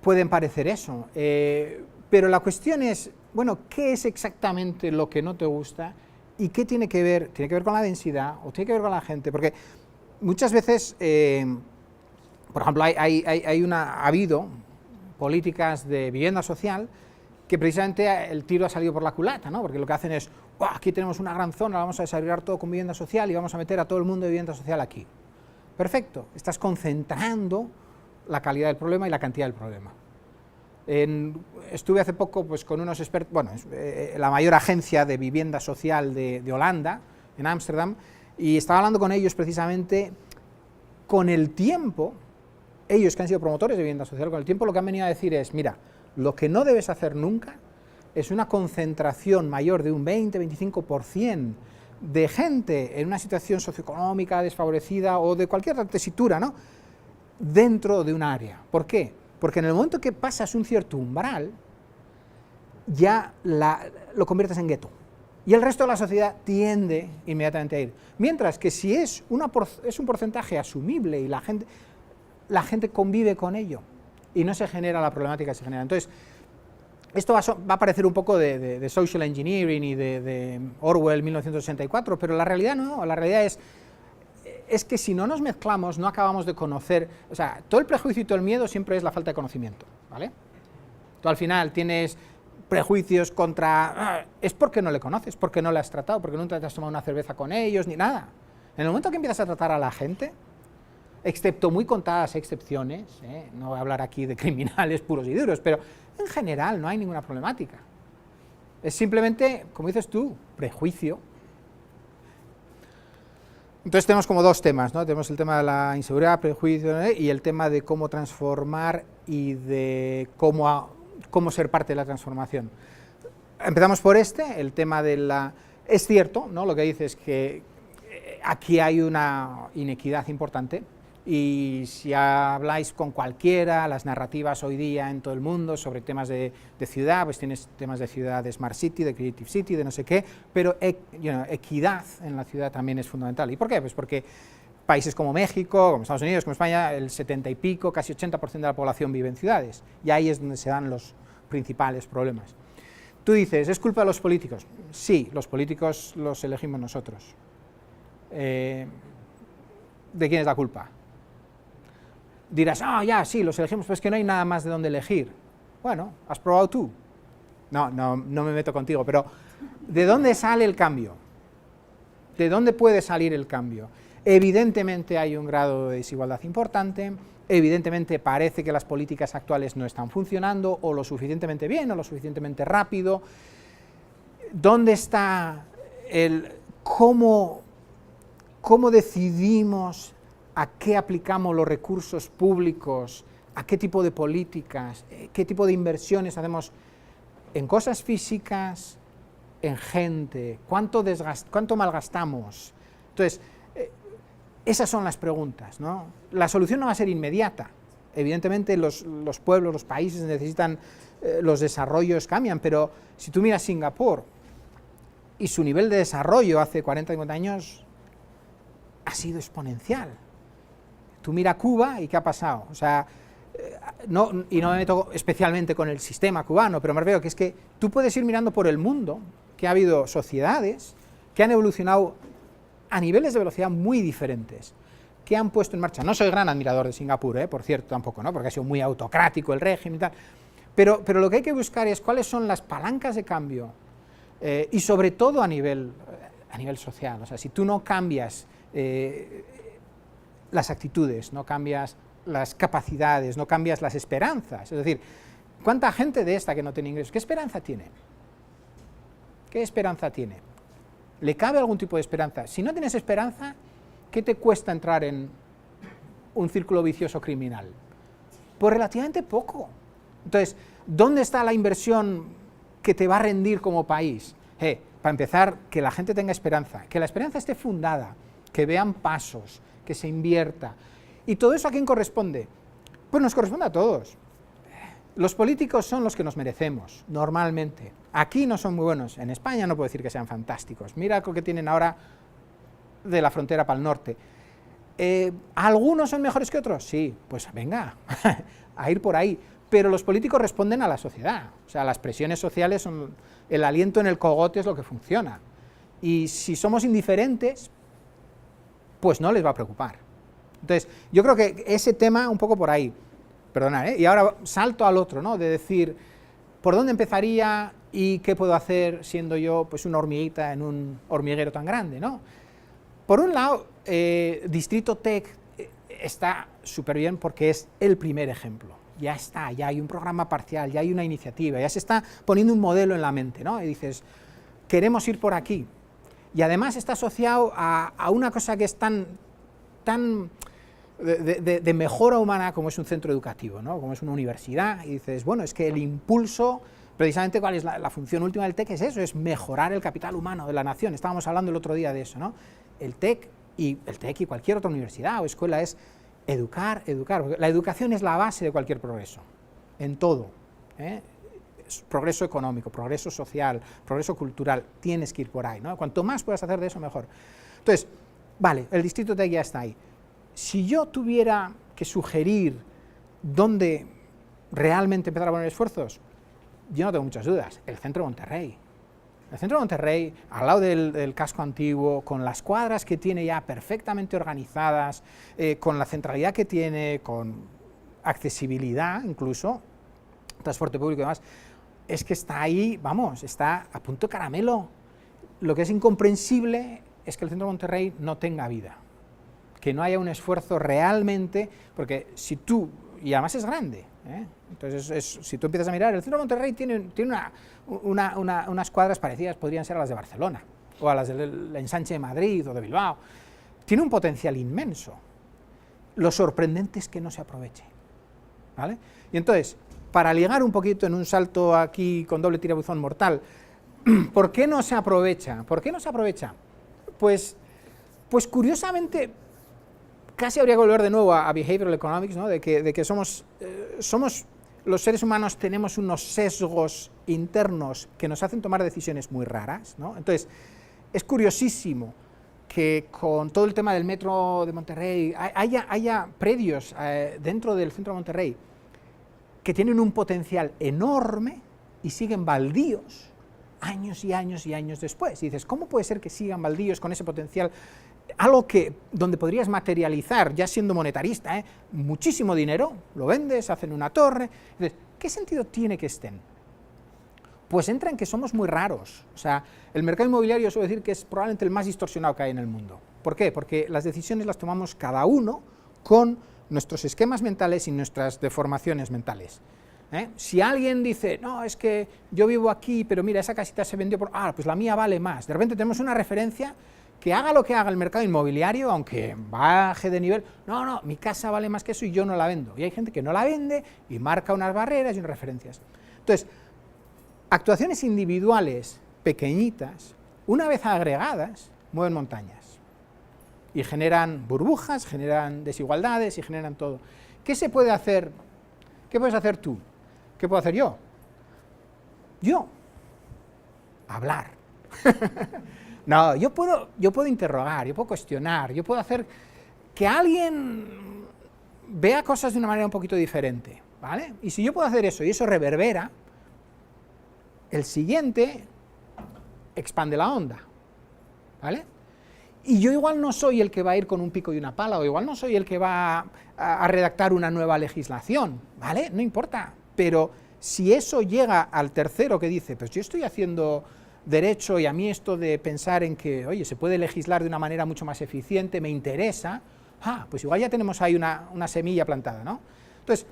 pueden parecer eso, pero la cuestión es, bueno, ¿qué es exactamente lo que no te gusta y qué tiene que ver? ¿Tiene que ver con la densidad o tiene que ver con la gente? Porque muchas veces, por ejemplo, ha habido políticas de vivienda social que precisamente el tiro ha salido por la culata, ¿no? Porque lo que hacen es, aquí tenemos una gran zona, vamos a desarrollar todo con vivienda social y vamos a meter a todo el mundo de vivienda social aquí. Perfecto, estás concentrando la calidad del problema y la cantidad del problema. Estuve hace poco pues, con unos expertos, bueno, la mayor agencia de vivienda social de Holanda, en Ámsterdam, y estaba hablando con ellos precisamente, con el tiempo, ellos que han sido promotores de vivienda social, con el tiempo lo que han venido a decir es, mira, lo que no debes hacer nunca es una concentración mayor de un 20-25% de gente en una situación socioeconómica desfavorecida o de cualquier tesitura, ¿no?, dentro de un área. ¿Por qué? Porque en el momento que pasas un cierto umbral, ya lo conviertes en gueto. Y el resto de la sociedad tiende inmediatamente a ir. Mientras que si es un porcentaje asumible y la gente convive con ello y no se genera la problemática que se genera. Entonces, esto va a parecer un poco de social engineering y de Orwell 1984, pero la realidad no, la realidad es que si no nos mezclamos, no acabamos de conocer, o sea, todo el prejuicio y todo el miedo siempre es la falta de conocimiento, ¿vale? Tú al final tienes prejuicios contra... es porque no le conoces, porque no le has tratado, porque nunca te has tomado una cerveza con ellos, ni nada. En el momento que empiezas a tratar a la gente, excepto muy contadas excepciones, no voy a hablar aquí de criminales puros y duros, pero en general no hay ninguna problemática. Es simplemente, como dices tú, prejuicio. Entonces tenemos como dos temas, ¿no? Tenemos el tema de la inseguridad, prejuicio, y el tema de cómo transformar y de cómo ser parte de la transformación. Empezamos por el tema de la... Es cierto, ¿no?, lo que dices es que aquí hay una inequidad importante, y si habláis con cualquiera, las narrativas hoy día en todo el mundo sobre temas de ciudad, pues tienes temas de ciudad, de Smart City, de Creative City, de no sé qué, pero equidad en la ciudad también es fundamental. ¿Y por qué? Pues porque países como México, como Estados Unidos, como España, el 70 y pico, casi 80% de la población vive en ciudades, y ahí es donde se dan los principales problemas. Tú dices, ¿es culpa de los políticos? Sí, los políticos los elegimos nosotros. ¿De quién es la culpa? Dirás, ya, sí, los elegimos, pero es que no hay nada más de dónde elegir. Bueno, has probado tú. no me meto contigo, pero ¿de dónde sale el cambio? ¿De dónde puede salir el cambio? Evidentemente hay un grado de desigualdad importante, evidentemente parece que las políticas actuales no están funcionando, o lo suficientemente bien, o lo suficientemente rápido. ¿Dónde está cómo decidimos a qué aplicamos los recursos públicos, a qué tipo de políticas, qué tipo de inversiones hacemos en cosas físicas, en gente, cuánto malgastamos? Entonces, esas son las preguntas, ¿no? La solución no va a ser inmediata. Evidentemente los pueblos, los países necesitan, los desarrollos cambian, pero si tú miras Singapur y su nivel de desarrollo hace 40, 50 años ha sido exponencial. Tú mira Cuba y ¿qué ha pasado? O sea, y no me meto especialmente con el sistema cubano, pero me refiero que es que tú puedes ir mirando por el mundo, que ha habido sociedades que han evolucionado a niveles de velocidad muy diferentes, que han puesto en marcha. No soy gran admirador de Singapur, por cierto, tampoco, ¿no? Porque ha sido muy autocrático el régimen y tal, pero lo que hay que buscar es cuáles son las palancas de cambio, y sobre todo a nivel social. O sea, si tú no cambias las actitudes, no cambias las capacidades, no cambias las esperanzas, es decir, ¿cuánta gente de esta que no tiene ingresos, qué esperanza tiene? ¿Qué esperanza tiene? ¿Le cabe algún tipo de esperanza? Si no tienes esperanza, ¿qué te cuesta entrar en un círculo vicioso criminal? Pues relativamente poco. Entonces, ¿dónde está la inversión que te va a rendir como país? Para empezar, que la gente tenga esperanza, que la esperanza esté fundada, que vean pasos, que se invierta. ¿Y todo eso a quién corresponde? Pues nos corresponde a todos. Los políticos son los que nos merecemos, normalmente. Aquí no son muy buenos, en España no puedo decir que sean fantásticos. Mira lo que tienen ahora de la frontera para el norte. ¿Algunos son mejores que otros? Sí, pues venga, a ir por ahí. Pero los políticos responden a la sociedad. O sea, las presiones sociales son el aliento en el cogote, es lo que funciona. Y si somos indiferentes, pues no les va a preocupar. Entonces, yo creo que ese tema un poco por ahí. Perdonad, y ahora salto al otro, ¿no? De decir, ¿por dónde empezaría y qué puedo hacer siendo yo pues una hormiguita en un hormiguero tan grande, ¿no? Por un lado, Distrito Tech está súper bien porque es el primer ejemplo. Ya está, ya hay un programa parcial, ya hay una iniciativa, ya se está poniendo un modelo en la mente, ¿no? Y dices, queremos ir por aquí. Y además está asociado a una cosa que es tan de mejora humana como es un centro educativo, ¿no? Como es una universidad, y dices, bueno, es que el impulso, precisamente cuál es la función última del TEC, es eso, es mejorar el capital humano de la nación. Estábamos hablando el otro día de eso, ¿no? El TEC y cualquier otra universidad o escuela es educar. La educación es la base de cualquier progreso, en todo, progreso económico, progreso social, progreso cultural, tienes que ir por ahí, ¿no? Cuanto más puedas hacer de eso, mejor. Entonces, vale, el Distrito TEC ya está ahí. Si yo tuviera que sugerir dónde realmente empezar a poner esfuerzos, yo no tengo muchas dudas, el centro de Monterrey. El centro de Monterrey, al lado del casco antiguo, con las cuadras que tiene ya perfectamente organizadas, con la centralidad que tiene, con accesibilidad incluso, transporte público y demás, es que está ahí, vamos, está a punto de caramelo. Lo que es incomprensible es que el centro de Monterrey no tenga vida, que no haya un esfuerzo realmente, porque si tú, y además es grande, entonces si tú empiezas a mirar, el centro de Monterrey tiene unas cuadras parecidas, podrían ser a las de Barcelona, o a las del ensanche de Madrid o de Bilbao, tiene un potencial inmenso, lo sorprendente es que no se aproveche, ¿vale? Y entonces, para ligar un poquito en un salto aquí con doble tirabuzón mortal, ¿por qué no se aprovecha? ¿Por qué no se aprovecha? Pues curiosamente, casi habría que volver de nuevo a behavioral economics, ¿no? de que somos los seres humanos tenemos unos sesgos internos que nos hacen tomar decisiones muy raras, ¿no? Entonces, es curiosísimo que con todo el tema del metro de Monterrey haya predios dentro del centro de Monterrey que tienen un potencial enorme y siguen baldíos años y años y años después. Y dices, ¿cómo puede ser que sigan baldíos con ese potencial? Algo donde podrías materializar, ya siendo monetarista, muchísimo dinero, lo vendes, hacen una torre. Entonces, ¿qué sentido tiene que estén? Pues entra en que somos muy raros. O sea, el mercado inmobiliario suelo decir que es probablemente el más distorsionado que hay en el mundo. ¿Por qué? Porque las decisiones las tomamos cada uno con nuestros esquemas mentales y nuestras deformaciones mentales. Si alguien dice, no, es que yo vivo aquí, pero mira, esa casita se vendió por... pues la mía vale más. De repente tenemos una referencia que haga lo que haga el mercado inmobiliario, aunque baje de nivel, no, mi casa vale más que eso y yo no la vendo. Y hay gente que no la vende y marca unas barreras y unas referencias. Entonces, actuaciones individuales pequeñitas, una vez agregadas, mueven montañas y generan burbujas, generan desigualdades y generan todo. ¿Qué se puede hacer? ¿Qué puedes hacer tú? ¿Qué puedo hacer yo? Hablar. No, yo puedo interrogar, yo puedo cuestionar, yo puedo hacer que alguien vea cosas de una manera un poquito diferente, ¿vale? Y si yo puedo hacer eso y eso reverbera, el siguiente expande la onda, ¿vale? Y yo igual no soy el que va a ir con un pico y una pala, o igual no soy el que va a redactar una nueva legislación, ¿vale? No importa, pero si eso llega al tercero que dice, pues yo estoy haciendo derecho y a mí esto de pensar en que, oye, se puede legislar de una manera mucho más eficiente, me interesa, pues igual ya tenemos ahí una semilla plantada, ¿no? Entonces,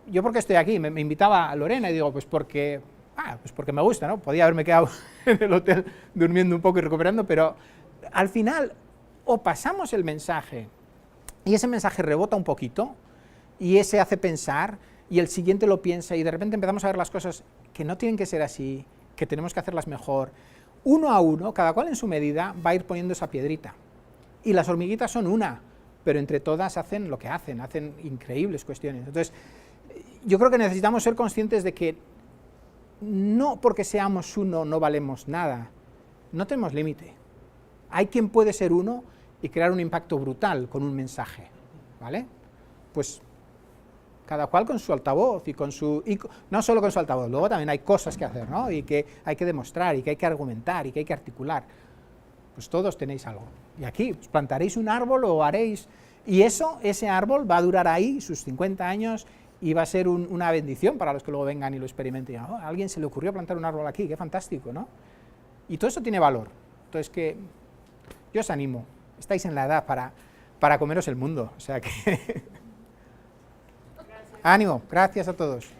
¿yo por qué estoy aquí? Me invitaba a Lorena y digo, pues porque me gusta, ¿no? Podía haberme quedado en el hotel durmiendo un poco y recuperando, pero al final o pasamos el mensaje y ese mensaje rebota un poquito y ese hace pensar y el siguiente lo piensa y de repente empezamos a ver las cosas que no tienen que ser así, que tenemos que hacerlas mejor. Uno a uno, cada cual en su medida, va a ir poniendo esa piedrita. Y las hormiguitas son una, pero entre todas hacen lo que hacen increíbles cuestiones. Entonces, yo creo que necesitamos ser conscientes de que no porque seamos uno no valemos nada, no tenemos límite. Hay quien puede ser uno y crear un impacto brutal con un mensaje, ¿vale? Pues cada cual con su altavoz y no solo con su altavoz, luego también hay cosas que hacer, ¿no? Y que hay que demostrar y que hay que argumentar y que hay que articular. Pues todos tenéis algo. Y aquí pues, plantaréis un árbol o haréis... Y ese árbol va a durar ahí sus 50 años y va a ser una bendición para los que luego vengan y lo experimenten. A alguien se le ocurrió plantar un árbol aquí, qué fantástico, ¿no? Y todo eso tiene valor. Entonces que yo os animo, estáis en la edad para comeros el mundo. O sea que... Ánimo, gracias a todos.